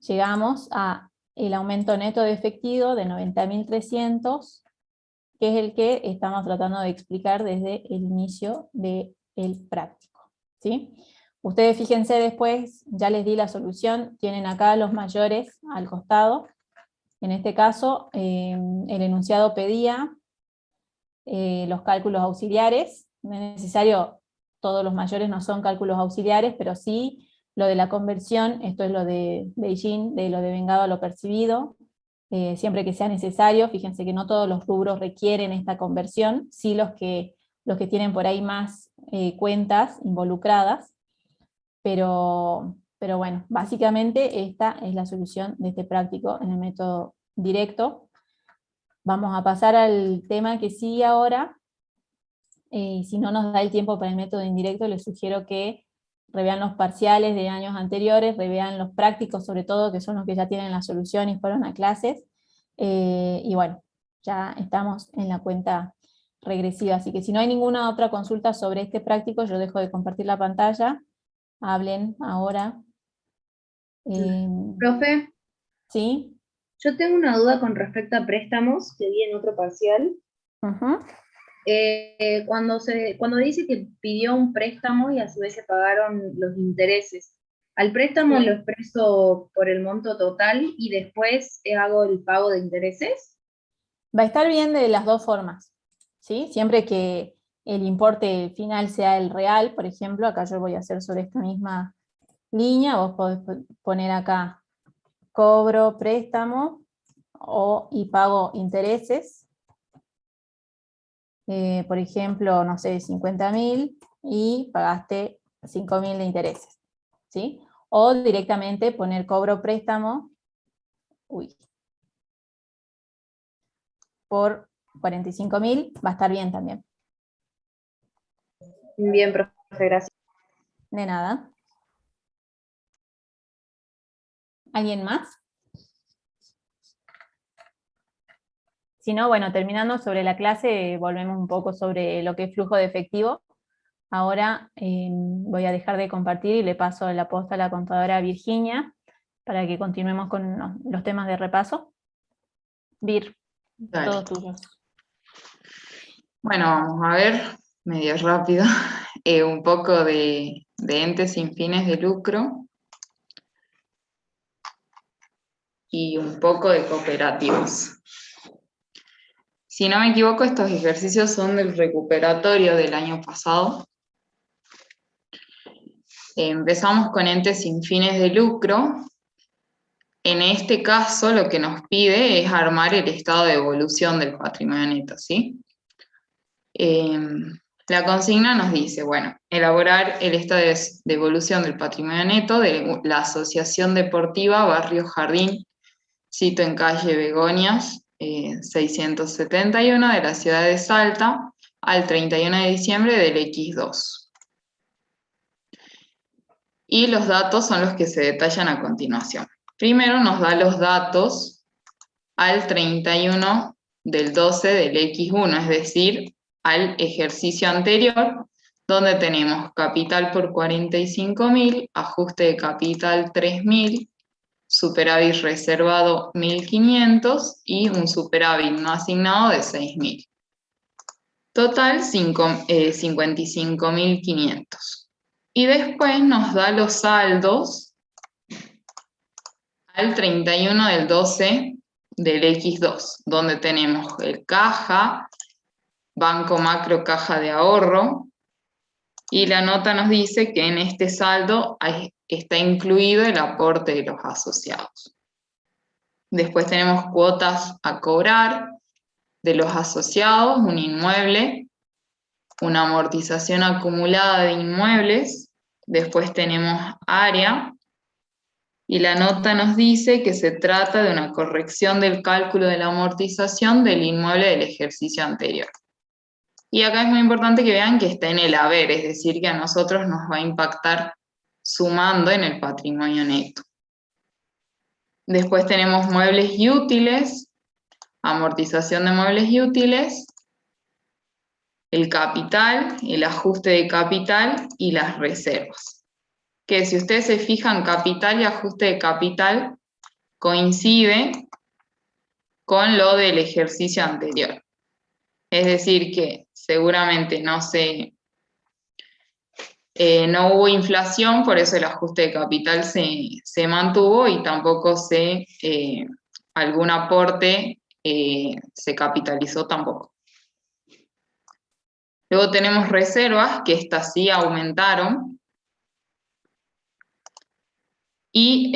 llegamos a el aumento neto de efectivo de 90.300, que es el que estamos tratando de explicar desde el inicio del práctico, ¿sí? Ustedes fíjense después, ya les di la solución, tienen acá los mayores al costado. En este caso, el enunciado pedía los cálculos auxiliares. No es necesario, todos los mayores no son cálculos auxiliares, pero sí lo de la conversión, esto es lo de Beijing, de lo de vengado a lo percibido, siempre que sea necesario. Fíjense que no todos los rubros requieren esta conversión, sí los que tienen por ahí más cuentas involucradas. Pero bueno, básicamente esta es la solución de este práctico en el método directo. Vamos a pasar al tema que sigue ahora. Si no nos da el tiempo para el método indirecto, les sugiero que revean los parciales de años anteriores, revean los prácticos sobre todo, que son los que ya tienen la solución y fueron a clases. Y bueno, ya estamos en la cuenta regresiva, así que si no hay ninguna otra consulta sobre este práctico, yo dejo de compartir la pantalla. Hablen ahora. Profe, ¿Sí? yo tengo una duda con respecto a préstamos que vi en otro parcial. Ujú. Cuando dice que pidió un préstamo y a su vez se pagaron los intereses, al préstamo Sí. lo expreso por el monto total y después hago el pago de intereses. Va a estar bien de las dos formas, ¿sí? Siempre que el importe final sea el real, por ejemplo, acá yo voy a hacer sobre esta misma línea, vos podés poner acá cobro préstamo y pago intereses, por ejemplo, no sé, 50.000 y pagaste 5.000 de intereses, ¿sí? O directamente poner cobro préstamo, por 45.000, va a estar bien también. Bien, profe, gracias. De nada. ¿Alguien más? Si no, bueno, terminando sobre la clase, volvemos un poco sobre lo que es flujo de efectivo. Ahora voy a dejar de compartir y le paso la posta a la contadora Virginia para que continuemos con los temas de repaso. Vir, Dale. todos tuyos. Bueno, vamos a ver, medio rápido, un poco de entes sin fines de lucro y un poco de cooperativas. Si no me equivoco, estos ejercicios son del recuperatorio del año pasado. Empezamos con entes sin fines de lucro. En este caso, lo que nos pide es armar el estado de evolución del patrimonio neto, ¿sí? La consigna nos dice, bueno, elaborar el estado de evolución del patrimonio neto de la Asociación Deportiva Barrio Jardín, sito en calle Begonias, 671 de la ciudad de Salta, al 31 de diciembre del X2. Y los datos son los que se detallan a continuación. Primero nos da los datos al 31 del 12 del X1, es decir, al ejercicio anterior, donde tenemos capital por 45.000, ajuste de capital 3.000, superávit reservado 1.500 y un superávit no asignado de 6.000. Total 55.500. Y después nos da los saldos al 31 del 12 del X2, donde tenemos el caja, banco macro caja de ahorro, y la nota nos dice que en este saldo está incluido el aporte de los asociados. Después tenemos cuotas a cobrar de los asociados, un inmueble, una amortización acumulada de inmuebles, después tenemos área, y la nota nos dice que se trata de una corrección del cálculo de la amortización del inmueble del ejercicio anterior. Y acá es muy importante que vean que está en el haber, es decir, que a nosotros nos va a impactar sumando en el patrimonio neto. Después tenemos muebles y útiles, amortización de muebles y útiles, el capital, el ajuste de capital y las reservas. Que si ustedes se fijan, capital y ajuste de capital coincide con lo del ejercicio anterior. Es decir, que seguramente no hubo inflación, por eso el ajuste de capital se mantuvo y tampoco algún aporte se capitalizó tampoco. Luego tenemos reservas, que estas sí aumentaron. Y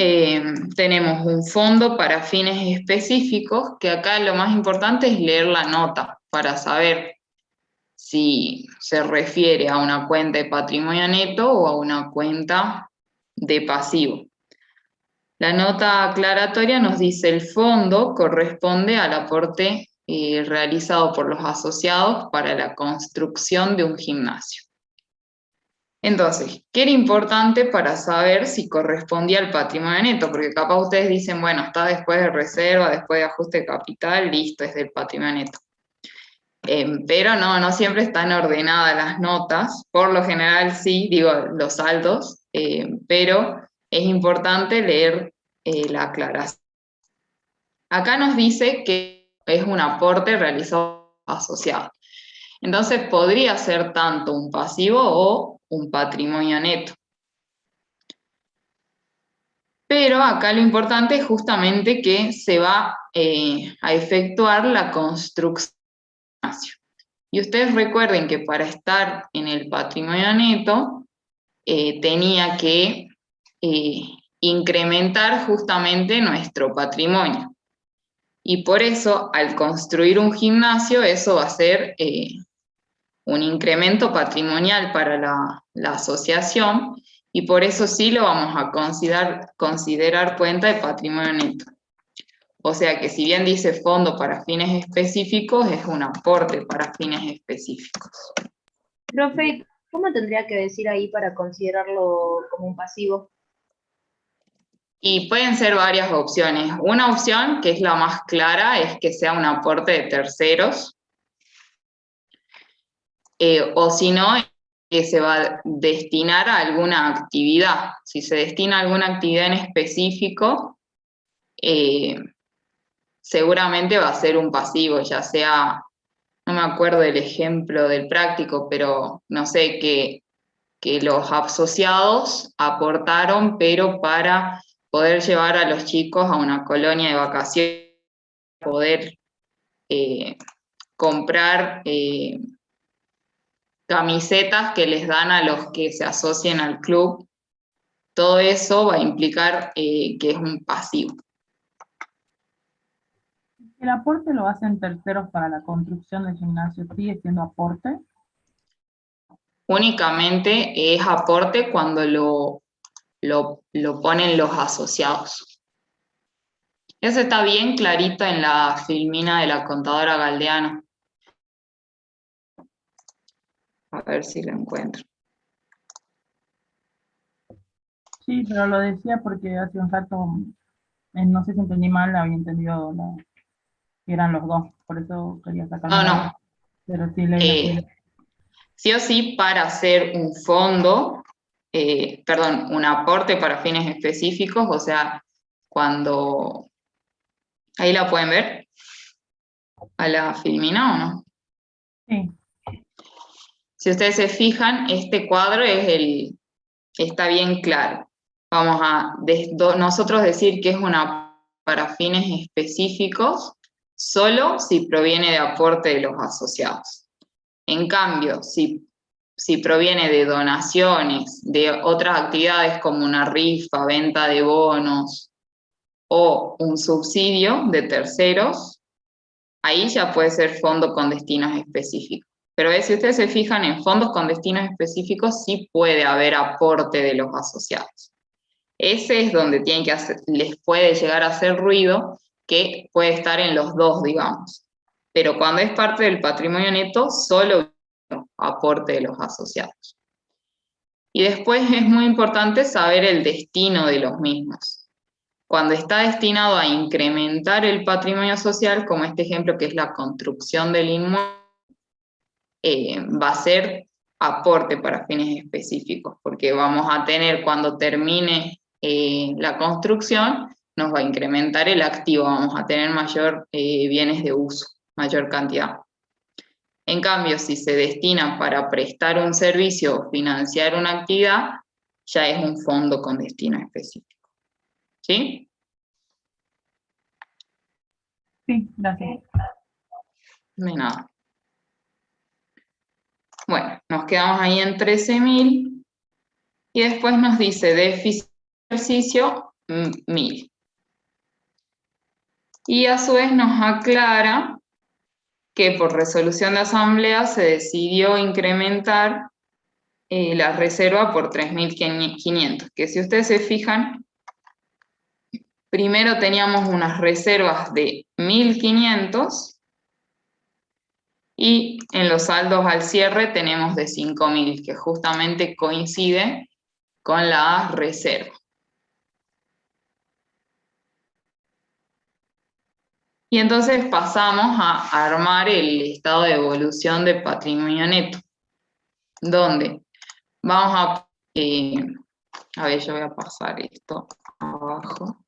tenemos un fondo para fines específicos, que acá lo más importante es leer la nota para saber si se refiere a una cuenta de patrimonio neto o a una cuenta de pasivo. La nota aclaratoria nos dice: el fondo corresponde al aporte realizado por los asociados para la construcción de un gimnasio. Entonces, ¿qué era importante para saber si correspondía al patrimonio neto? Porque capaz ustedes dicen, bueno, está después de reserva, después de ajuste de capital, listo, es del patrimonio neto. Pero no siempre están ordenadas las notas, por lo general sí, digo, los saldos, pero es importante leer la aclaración. Acá nos dice que es un aporte realizado asociado. Entonces podría ser tanto un pasivo o un patrimonio neto. Pero acá lo importante es justamente que se va a efectuar la construcción. Y ustedes recuerden que para estar en el patrimonio neto tenía que incrementar justamente nuestro patrimonio. Y por eso, al construir un gimnasio, eso va a ser un incremento patrimonial para la asociación, y por eso sí lo vamos a considerar cuenta de patrimonio neto. O sea que si bien dice fondo para fines específicos, es un aporte para fines específicos. Profe, ¿cómo tendría que decir ahí para considerarlo como un pasivo? Y pueden ser varias opciones. Una opción, que es la más clara, es que sea un aporte de terceros, o si no, que se va a destinar a alguna actividad. Si se destina a alguna actividad en específico, seguramente va a ser un pasivo, ya sea, no me acuerdo del ejemplo del práctico, pero no sé, que los asociados aportaron, pero para poder llevar a los chicos a una colonia de vacaciones, poder comprar camisetas que les dan a los que se asocien al club. Todo eso va a implicar que es un pasivo. ¿El aporte lo hacen terceros para la construcción del gimnasio? ¿Sigue siendo aporte? Únicamente es aporte cuando lo ponen los asociados. Eso está bien clarito en la filmina de la contadora Galdeano. A ver si lo encuentro. Sí, pero lo decía porque hace un rato, no sé si entendí mal, había entendido que eran los dos, por eso quería sacarlo. No. Pero sí leí. Sí o sí, para hacer un fondo, un aporte para fines específicos, o sea, cuando... ¿Ahí la pueden ver? ¿A la filmina o no? Sí. Si ustedes se fijan, este cuadro está bien claro. Vamos a nosotros decir que es para fines específicos, solo si proviene de aporte de los asociados. En cambio, si proviene de donaciones, de otras actividades como una rifa, venta de bonos o un subsidio de terceros, ahí ya puede ser fondo con destinos específicos. Pero si ustedes se fijan, en fondos con destinos específicos sí puede haber aporte de los asociados. ese es donde tienen que les puede llegar a hacer ruido, que puede estar en los dos, digamos. Pero cuando es parte del patrimonio neto, solo aporte de los asociados. Y después es muy importante saber el destino de los mismos. Cuando está destinado a incrementar el patrimonio social, como este ejemplo que es la construcción del inmueble, va a ser aporte para fines específicos, porque vamos a tener, cuando termine la construcción, nos va a incrementar el activo, vamos a tener mayor bienes de uso, mayor cantidad. En cambio, si se destina para prestar un servicio o financiar una actividad, ya es un fondo con destino específico. ¿Sí? Sí, gracias. De nada. Bueno, nos quedamos ahí en 13.000 y después nos dice déficit de ejercicio 1.000. Y a su vez nos aclara que por resolución de asamblea se decidió incrementar la reserva por 3.500, que si ustedes se fijan, primero teníamos unas reservas de 1.500 y en los saldos al cierre tenemos de 5.000, que justamente coincide con la reserva. Y entonces pasamos a armar el estado de evolución de patrimonio neto, donde vamos a ver, yo voy a pasar esto abajo.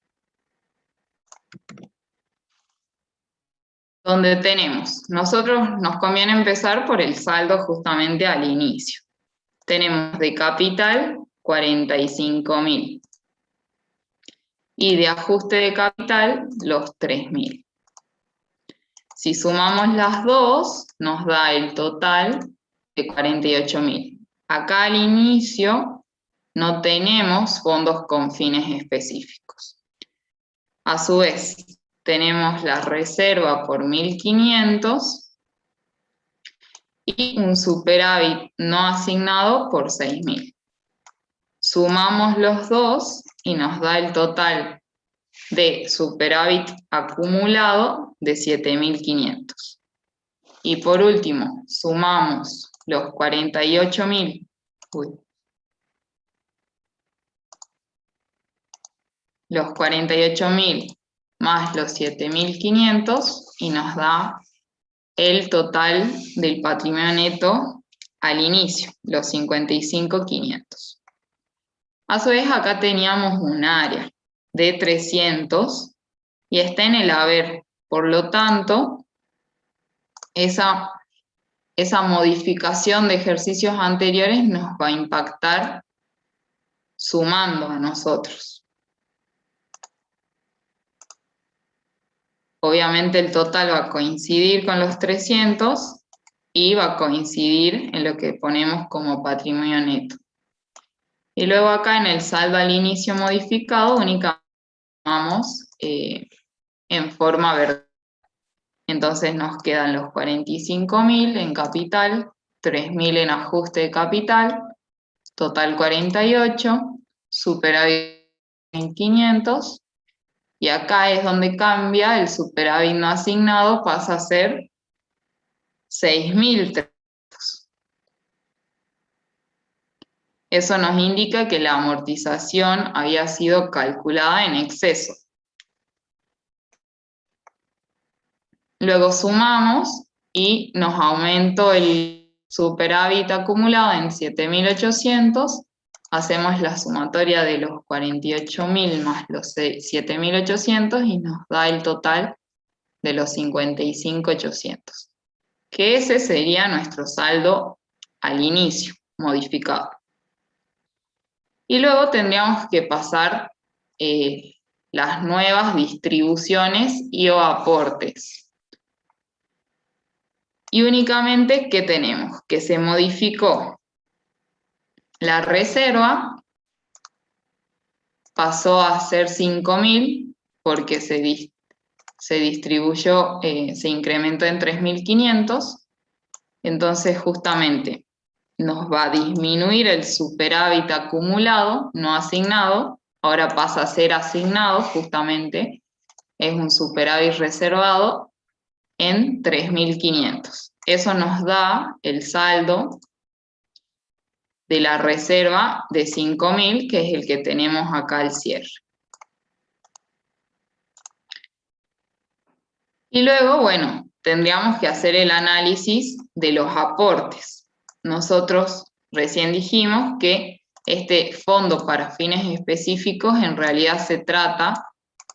Donde tenemos, nosotros nos conviene empezar por el saldo justamente al inicio. Tenemos de capital 45.000 y de ajuste de capital los 3.000. Si sumamos las dos, nos da el total de 48.000. Acá al inicio no tenemos fondos con fines específicos. A su vez, tenemos la reserva por 1.500 y un superávit no asignado por 6.000. Sumamos los dos y nos da el total de superávit acumulado de 7.500. Y por último, sumamos los 48.000. Los 48.000 más los 7.500 y nos da el total del patrimonio neto al inicio, los 55.500. A su vez acá teníamos un área de 300 y está en el haber, por lo tanto, esa modificación de ejercicios anteriores nos va a impactar sumando a nosotros. Obviamente el total va a coincidir con los 300 y va a coincidir en lo que ponemos como patrimonio neto. Y luego acá en el saldo al inicio modificado únicamente vamos en forma verdadera. Entonces nos quedan los 45.000 en capital, 3.000 en ajuste de capital, total 48, superávit 500. Y acá es donde cambia, el superávit no asignado pasa a ser 6.300. Eso nos indica que la amortización había sido calculada en exceso. Luego sumamos y nos aumentó el superávit acumulado en 7.800. Hacemos la sumatoria de los 48.000 más los 7.800 y nos da el total de los 55.800. Que ese sería nuestro saldo al inicio, modificado. Y luego tendríamos que pasar las nuevas distribuciones y o aportes. Y únicamente, ¿qué tenemos? Que se modificó la reserva, pasó a ser 5.000 porque se distribuyó, se incrementó en 3.500, entonces justamente nos va a disminuir el superávit acumulado, no asignado, ahora pasa a ser asignado justamente, es un superávit reservado en 3.500. Eso nos da el saldo de la reserva de 5.000, que es el que tenemos acá al cierre. Y luego, bueno, tendríamos que hacer el análisis de los aportes. Nosotros recién dijimos que este fondo para fines específicos en realidad se trata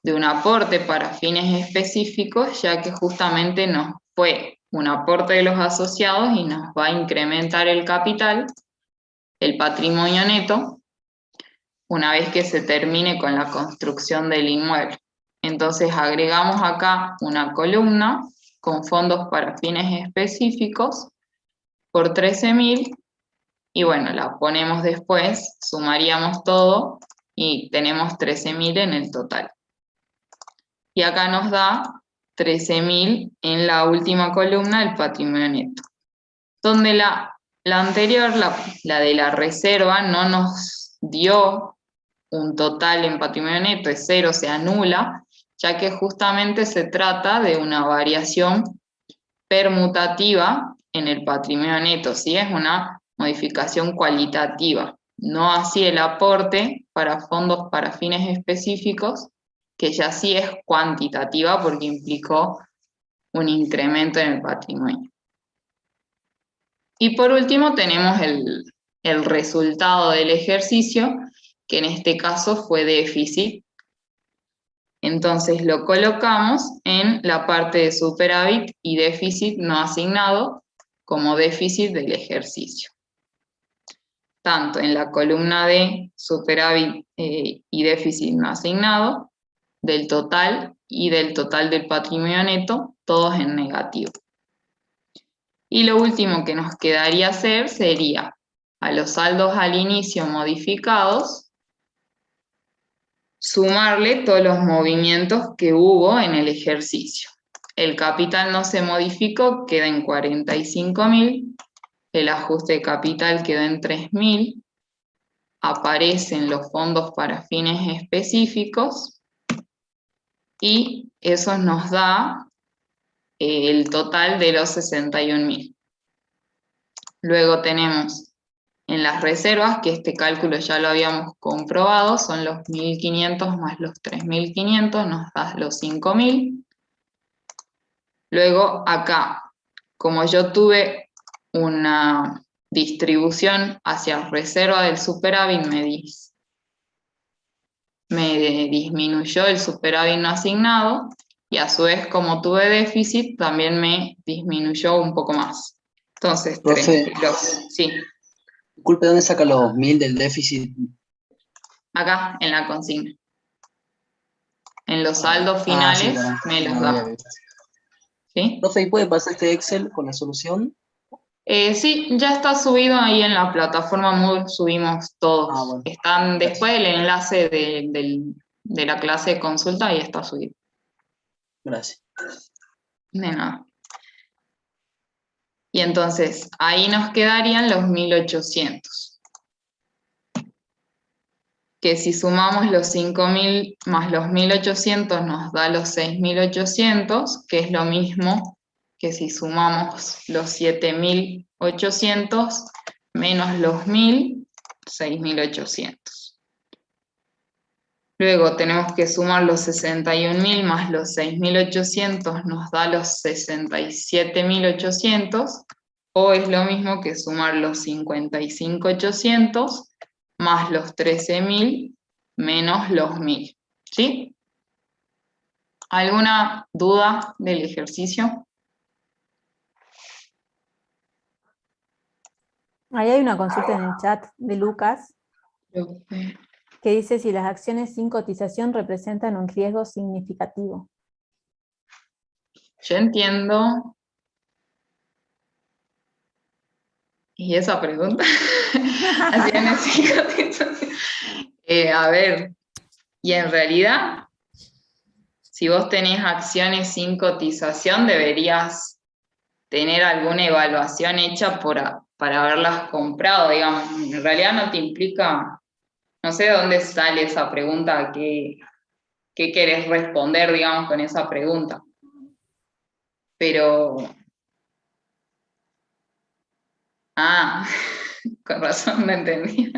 de un aporte para fines específicos, ya que justamente nos fue un aporte de los asociados y nos va a incrementar el capital, el patrimonio neto, una vez que se termine con la construcción del inmueble. Entonces agregamos acá una columna con fondos para fines específicos por 13.000 y bueno, la ponemos después, sumaríamos todo y tenemos 13.000 en el total. Y acá nos da 13.000 en la última columna del patrimonio neto. Donde la anterior, la de la reserva, no nos dio un total en patrimonio neto, es 0, se anula, ya que justamente se trata de una variación permutativa en el patrimonio neto, ¿sí? Es una modificación cualitativa, no así el aporte para fondos para fines específicos, que ya sí es cuantitativa porque implicó un incremento en el patrimonio. Y por último tenemos el resultado del ejercicio, que en este caso fue déficit. Entonces lo colocamos en la parte de superávit y déficit no asignado como déficit del ejercicio. Tanto en la columna de superávit y déficit no asignado, del total y del total del patrimonio neto, todos en negativo. Y lo último que nos quedaría hacer sería a los saldos al inicio modificados, sumarle todos los movimientos que hubo en el ejercicio. El capital no se modificó, queda en 45.000, el ajuste de capital quedó en 3.000, aparecen los fondos para fines específicos y eso nos da el total de los 61.000. Luego tenemos en las reservas, que este cálculo ya lo habíamos comprobado, son los 1.500 más los 3.500, nos da los 5.000. Luego acá, como yo tuve una distribución hacia reserva del superávit, me disminuyó el superávit no asignado, y a su vez, como tuve déficit, también me disminuyó un poco más. Entonces, Profe, sí. disculpe, ¿dónde saca los 1.000 del déficit? Acá, en la consigna. En los saldos finales me los da. ¿Sí? Profe, ¿y puede pasar este Excel con la solución? Sí, ya está subido ahí en la plataforma Moodle, subimos todos. Bueno. Están después el enlace de la clase de consulta, ahí está subido. Gracias. De nada. Y entonces, ahí nos quedarían los 1.800. Que si sumamos los 5.000 más los 1.800 nos da los 6.800, que es lo mismo que si sumamos los 7.800 menos los 1.000, 6.800. Luego tenemos que sumar los 61.000 más los 6.800, nos da los 67.800, o es lo mismo que sumar los 55.800 más los 13.000 menos los 1.000, ¿sí? ¿Alguna duda del ejercicio? Ahí hay una consulta en el chat de Lucas que dice si las acciones sin cotización representan un riesgo significativo. Yo entiendo. ¿Y esa pregunta? Acciones sin cotización. A ver, y en realidad, si vos tenés acciones sin cotización, deberías tener alguna evaluación hecha para haberlas comprado, digamos. En realidad no te implica No sé de dónde sale esa pregunta, qué querés responder, digamos, con esa pregunta. Pero... Ah, con razón no entendía.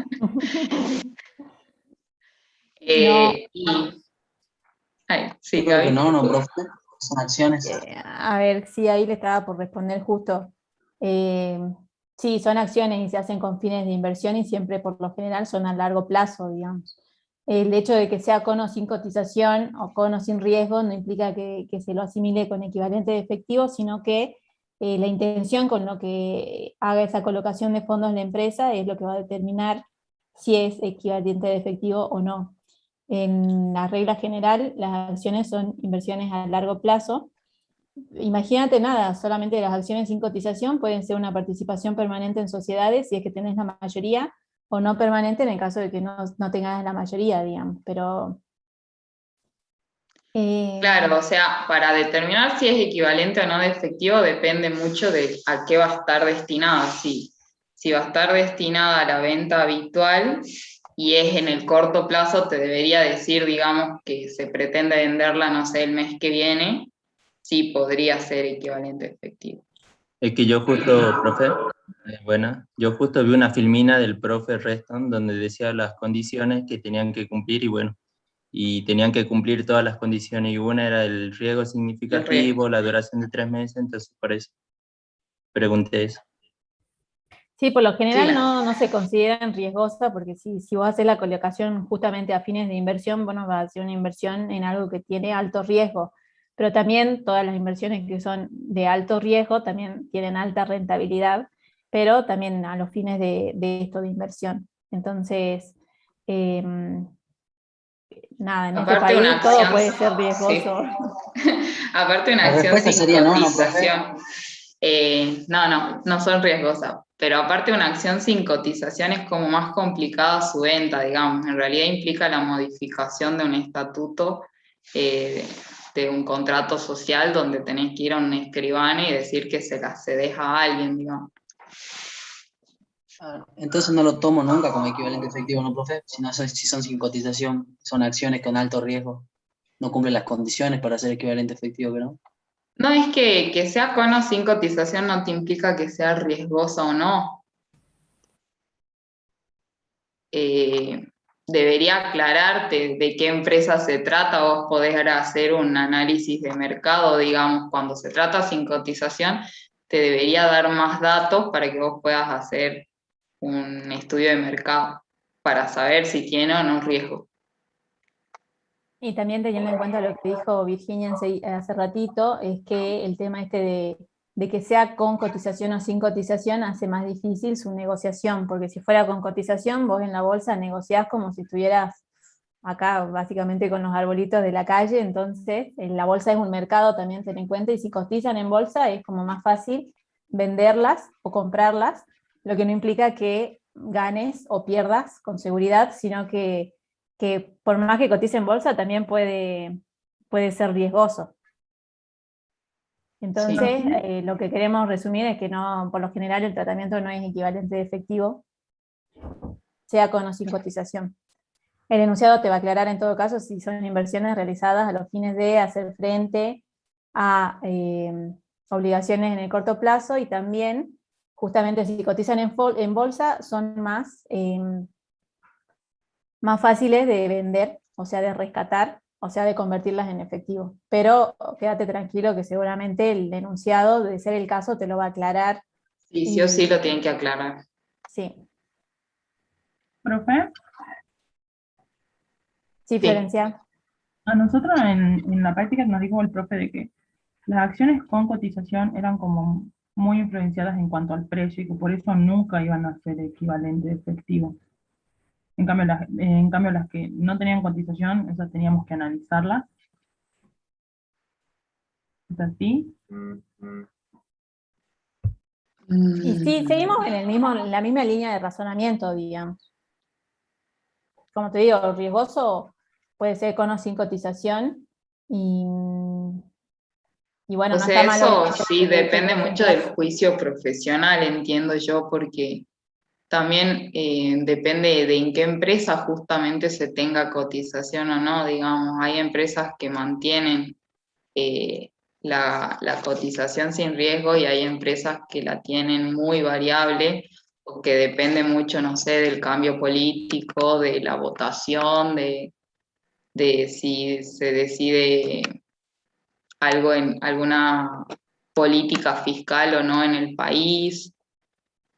Sí, Yo creo que Gaby. no, profe. Son acciones. A ver, sí, ahí le estaba por responder justo. Sí, son acciones y se hacen con fines de inversión y siempre por lo general son a largo plazo, digamos. El hecho de que sea con o sin cotización o con o sin riesgo no implica que se lo asimile con equivalente de efectivo, sino que la intención con lo que haga esa colocación de fondos la empresa es lo que va a determinar si es equivalente de efectivo o no. En la regla general, las acciones son inversiones a largo plazo. Imagínate nada, solamente las acciones sin cotización pueden ser una participación permanente en sociedades si es que tenés la mayoría, o no permanente en el caso de que no tengas la mayoría, digamos. Pero Claro, o sea, para determinar si es equivalente o no de efectivo depende mucho de a qué va a estar destinada. Si va a estar destinada a la venta habitual y es en el corto plazo, te debería decir, digamos, que se pretende venderla, no sé, el mes que viene, sí podría ser equivalente a efectivo. Es que yo justo, profe, yo justo vi una filmina del profe Reston donde decía las condiciones que tenían que cumplir y tenían que cumplir todas las condiciones y una era el riesgo significativo, la duración de 3 meses, entonces por eso pregunté eso. sí, por lo general no se consideran riesgosas porque si vos haces la colocación justamente a fines de inversión, bueno, vas a hacer una inversión en algo que tiene alto riesgo, pero también todas las inversiones que son de alto riesgo también tienen alta rentabilidad, pero también a los fines de esto de inversión. Entonces, nada, en este Aparte, país todo puede ser riesgoso. Sí. Aparte, una acción sin cotización. No son riesgosas, pero aparte una acción sin cotización es como más complicada su venta, digamos. En realidad implica la modificación de un estatuto, de un contrato social donde tenés que ir a un escribano y decir que se la cedes a alguien, digamos. Entonces no lo tomo nunca como equivalente efectivo, ¿no, profe? Si son sin cotización, son acciones con alto riesgo, no cumplen las condiciones para ser equivalente efectivo, ¿no? No es que sea con o sin cotización no te implica que sea riesgosa o no. Debería aclararte de qué empresa se trata, vos podés hacer un análisis de mercado, digamos, cuando se trata sin cotización, te debería dar más datos para que vos puedas hacer un estudio de mercado para saber si tiene o no riesgo. Y también teniendo en cuenta lo que dijo Virginia hace ratito, es que el tema este de que sea con cotización o sin cotización hace más difícil su negociación, porque si fuera con cotización, vos en la bolsa negociás como si estuvieras acá básicamente con los arbolitos de la calle, entonces la bolsa es un mercado también, ten en cuenta, y si cotizan en bolsa es como más fácil venderlas o comprarlas, lo que no implica que ganes o pierdas con seguridad, sino que por más que cotice en bolsa también puede ser riesgoso. Entonces, lo que queremos resumir es que no, por lo general el tratamiento no es equivalente de efectivo, sea con o sin cotización. El enunciado te va a aclarar en todo caso si son inversiones realizadas a los fines de hacer frente a obligaciones en el corto plazo, y también, justamente si cotizan en bolsa, son más fáciles de vender, o sea, de rescatar, o sea, de convertirlas en efectivo. Pero quédate tranquilo que seguramente el enunciado, de ser el caso, te lo va a aclarar. Sí o sí lo tienen que aclarar. Sí. ¿Profe? Sí, Florencia. A nosotros en la práctica nos dijo el profe de que las acciones con cotización eran como muy influenciadas en cuanto al precio y que por eso nunca iban a ser equivalente de efectivo. En cambio, las que no tenían cotización, esas teníamos que analizarlas. ¿Es así? Y sí, seguimos en la misma línea de razonamiento, digamos. Como te digo, riesgoso puede ser con o sin cotización, y bueno, O no sea, está mal. eso sí depende mucho del juicio profesional, entiendo yo, porque también depende de en qué empresa justamente se tenga cotización o no, digamos, hay empresas que mantienen la cotización sin riesgo y hay empresas que la tienen muy variable, o que depende mucho, no sé, del cambio político, de la votación, de si se decide algo en alguna política fiscal o no en el país.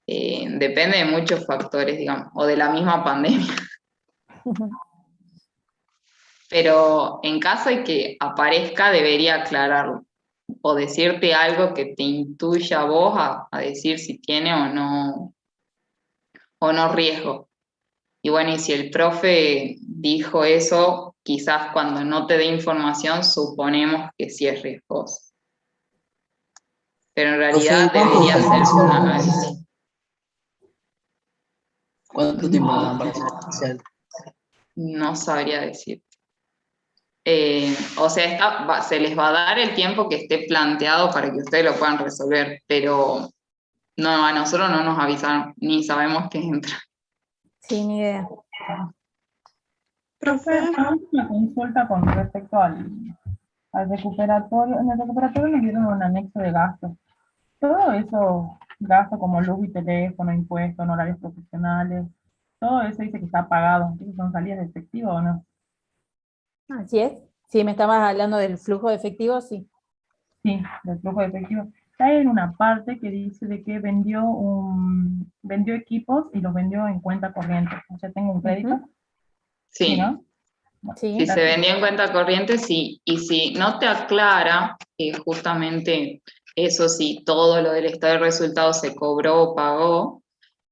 Depende de muchos factores, digamos, o de la misma pandemia. Pero en caso de que aparezca, debería aclararlo, o decirte algo que te intuya a vos a decir si tiene o no riesgo. Y bueno, y si el profe dijo eso, quizás cuando no te dé información, suponemos que sí es riesgoso. Pero en realidad Profe, ¿cuánto debería tiempo hacerse un dan? análisis. ¿Cuánto tiempo dan para hacer el parcial? No sabría decir. O sea, se les va a dar el tiempo que esté planteado para que ustedes lo puedan resolver, pero no, a nosotros no nos avisaron, ni sabemos qué entra. Sí, ni idea. Profe, una consulta con respecto al recuperatorio. En el recuperatorio nos dieron un anexo de gastos. Todo eso, gastos como luz y teléfono, impuestos, honorarios profesionales, todo eso dice que está pagado. Entonces, ¿son salidas de efectivo o no? Así es. Sí, me estabas hablando del flujo de efectivo, sí. Sí, del flujo de efectivo. Hay en una parte que dice de que vendió equipos y los vendió en cuenta corriente. O sea, tengo un crédito. Sí, Sí. ¿no? Sí. Si se vendía en cuenta corriente, sí. Y si no te aclara que justamente eso sí, todo lo del estado de resultados se cobró o pagó,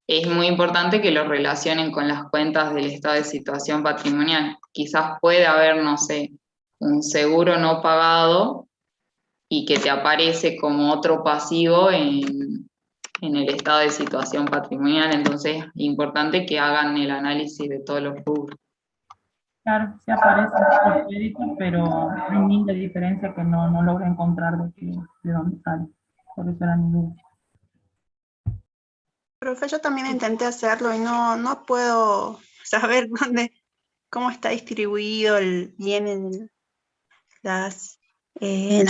es muy importante que lo relacionen con las cuentas del estado de situación patrimonial. Quizás puede haber, no sé, un seguro no pagado y que te aparece como otro pasivo en el estado de situación patrimonial. Entonces, es importante que hagan el análisis de todos los rubros. Claro, sí aparece el crédito, pero hay mil de diferencia que no logro encontrar de dónde sale. Por eso era mi duda. Profe, yo también intenté hacerlo y no puedo saber cómo está distribuido bien en las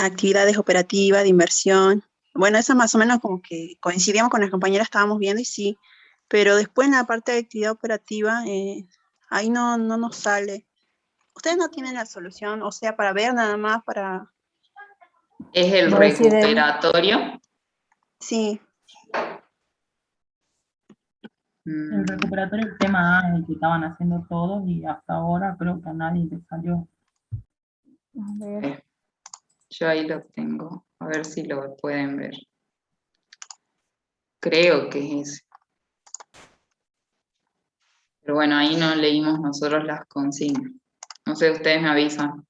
actividades operativas de inversión. Bueno, eso más o menos como que coincidíamos con las compañeras, estábamos viendo y sí, pero después en la parte de actividad operativa, ahí no nos sale. ¿Ustedes no tienen la solución? O sea, para ver nada más, para... ¿Es el recuperatorio? Sí. El recuperatorio, el tema A, es el que estaban haciendo todos y hasta ahora creo que a nadie le salió. A ver. Yo ahí lo tengo, a ver si lo pueden ver. Creo que es ese. Pero bueno, ahí no leímos nosotros las consignas. No sé, ustedes me avisan.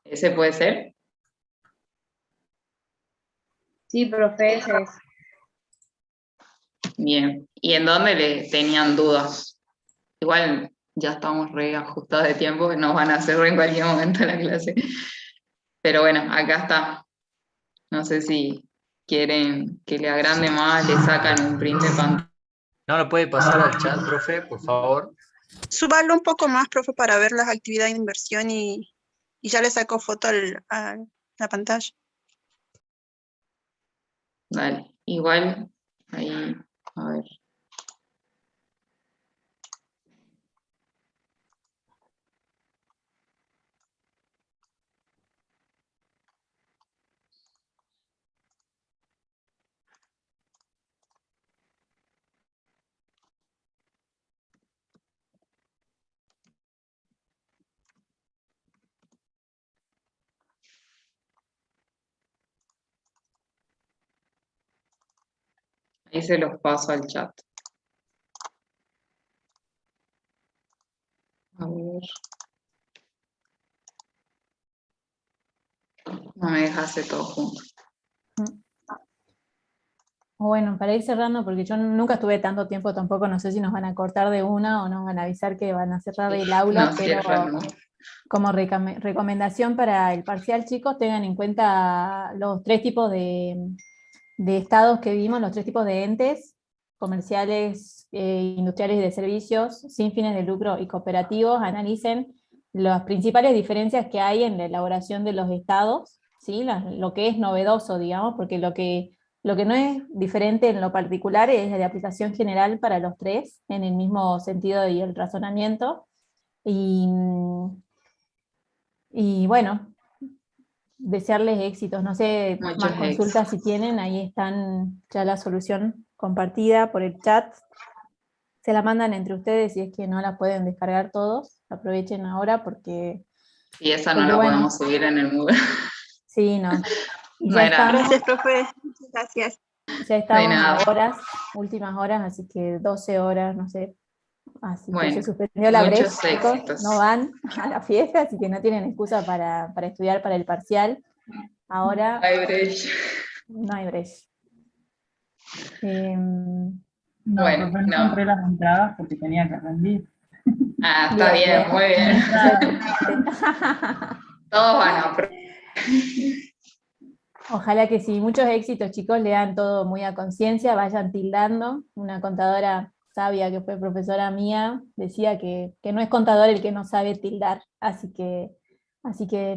¿Ese puede ser? Sí, profe, ese es. Bien. ¿Y en dónde le tenían dudas? Igual ya estamos re ajustados de tiempo, nos van a hacer en cualquier momento la clase. Pero bueno, acá está. No sé si quieren que le agrande más, le sacan un print de pantalla. ¿No lo puede pasar al chat, profe, por favor? Súbalo un poco más, profe, para ver las actividades de inversión y ya le saco foto a la pantalla. Dale, igual ahí, a ver. Ahí se los paso al chat. A ver. No me dejaste todo junto. Bueno, para ir cerrando, porque yo nunca estuve tanto tiempo tampoco, no sé si nos van a cortar de una o nos van a avisar que van a cerrar el aula, No, pero cierran, ¿no? como recomendación para el parcial, chicos, tengan en cuenta los 3 tipos de estados que vimos, los 3 tipos de entes, comerciales, industriales y de servicios sin fines de lucro y cooperativos analicen las principales diferencias que hay en la elaboración de los estados, ¿sí? Lo que es novedoso, digamos, porque lo que no es diferente en lo particular es de aplicación general para los tres, en el mismo sentido y el razonamiento. Y bueno, desearles éxitos. No sé, Muchos más consultas si tienen, ahí están ya la solución compartida por el chat. Se la mandan entre ustedes si es que no la pueden descargar todos. Aprovechen ahora porque... Y esa no la podemos subir en el Moodle. Sí, no. Y No ya era. estamos, Gracias, profe. Muchas gracias. ya estamos nada. a horas, últimas horas, así que 12 horas, no sé. Así que Bueno, se suspendió la brecha, muchos chicos, éxitos. no van a la fiesta, así que no tienen excusa para estudiar para el parcial. Ahora Hay brecha. no hay brecha. No, Bueno, profe, no no. compré las entradas porque tenía que rendir. Ah, está bien, muy bien. Todos van a Ojalá que sí, muchos éxitos, chicos, lean todo muy a conciencia, vayan tildando. Una contadora sabia que fue profesora mía decía que no es contador el que no sabe tildar, así que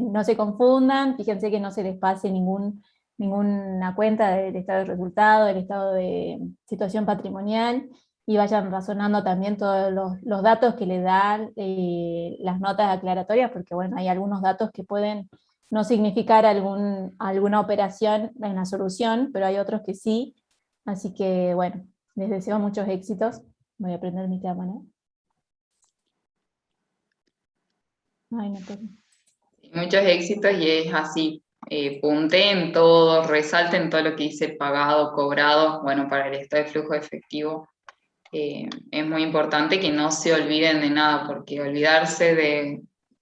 no se confundan, fíjense que no se les pase ninguna cuenta del estado de resultado, del estado de situación patrimonial, y vayan razonando también todos los datos que les dan las notas aclaratorias, porque bueno, hay algunos datos que pueden no significar alguna operación en la solución, pero hay otros que sí, así que bueno, les deseo muchos éxitos. Voy a prender mi cámara. Ay, no tengo. muchos éxitos y es así. Punteen todo, resalten todo lo que dice pagado, cobrado. Bueno, para el estado de flujo de efectivo es muy importante que no se olviden de nada, porque olvidarse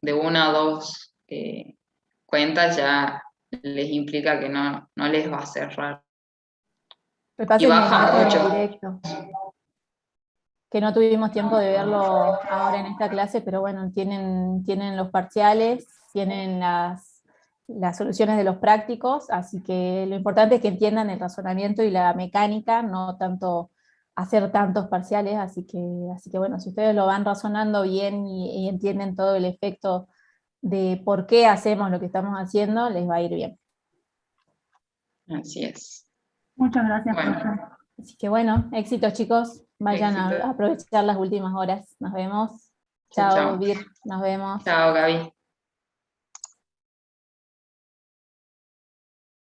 de una o dos cuentas ya les implica que no les va a cerrar. Repasen Y baja el mucho. directo, que no tuvimos tiempo de verlo ahora en esta clase, pero bueno, tienen los parciales, tienen las soluciones de los prácticos, así que lo importante es que entiendan el razonamiento y la mecánica, no tanto hacer tantos parciales, así que bueno, si ustedes lo van razonando bien y entienden todo el efecto de por qué hacemos lo que estamos haciendo, les va a ir bien. Así es. Muchas gracias, Bueno. profe. Así que bueno, éxitos chicos, vayan Éxito. a aprovechar las últimas horas. Nos vemos. Chao, Chao, chao. Vir, nos vemos. Chao, Gaby.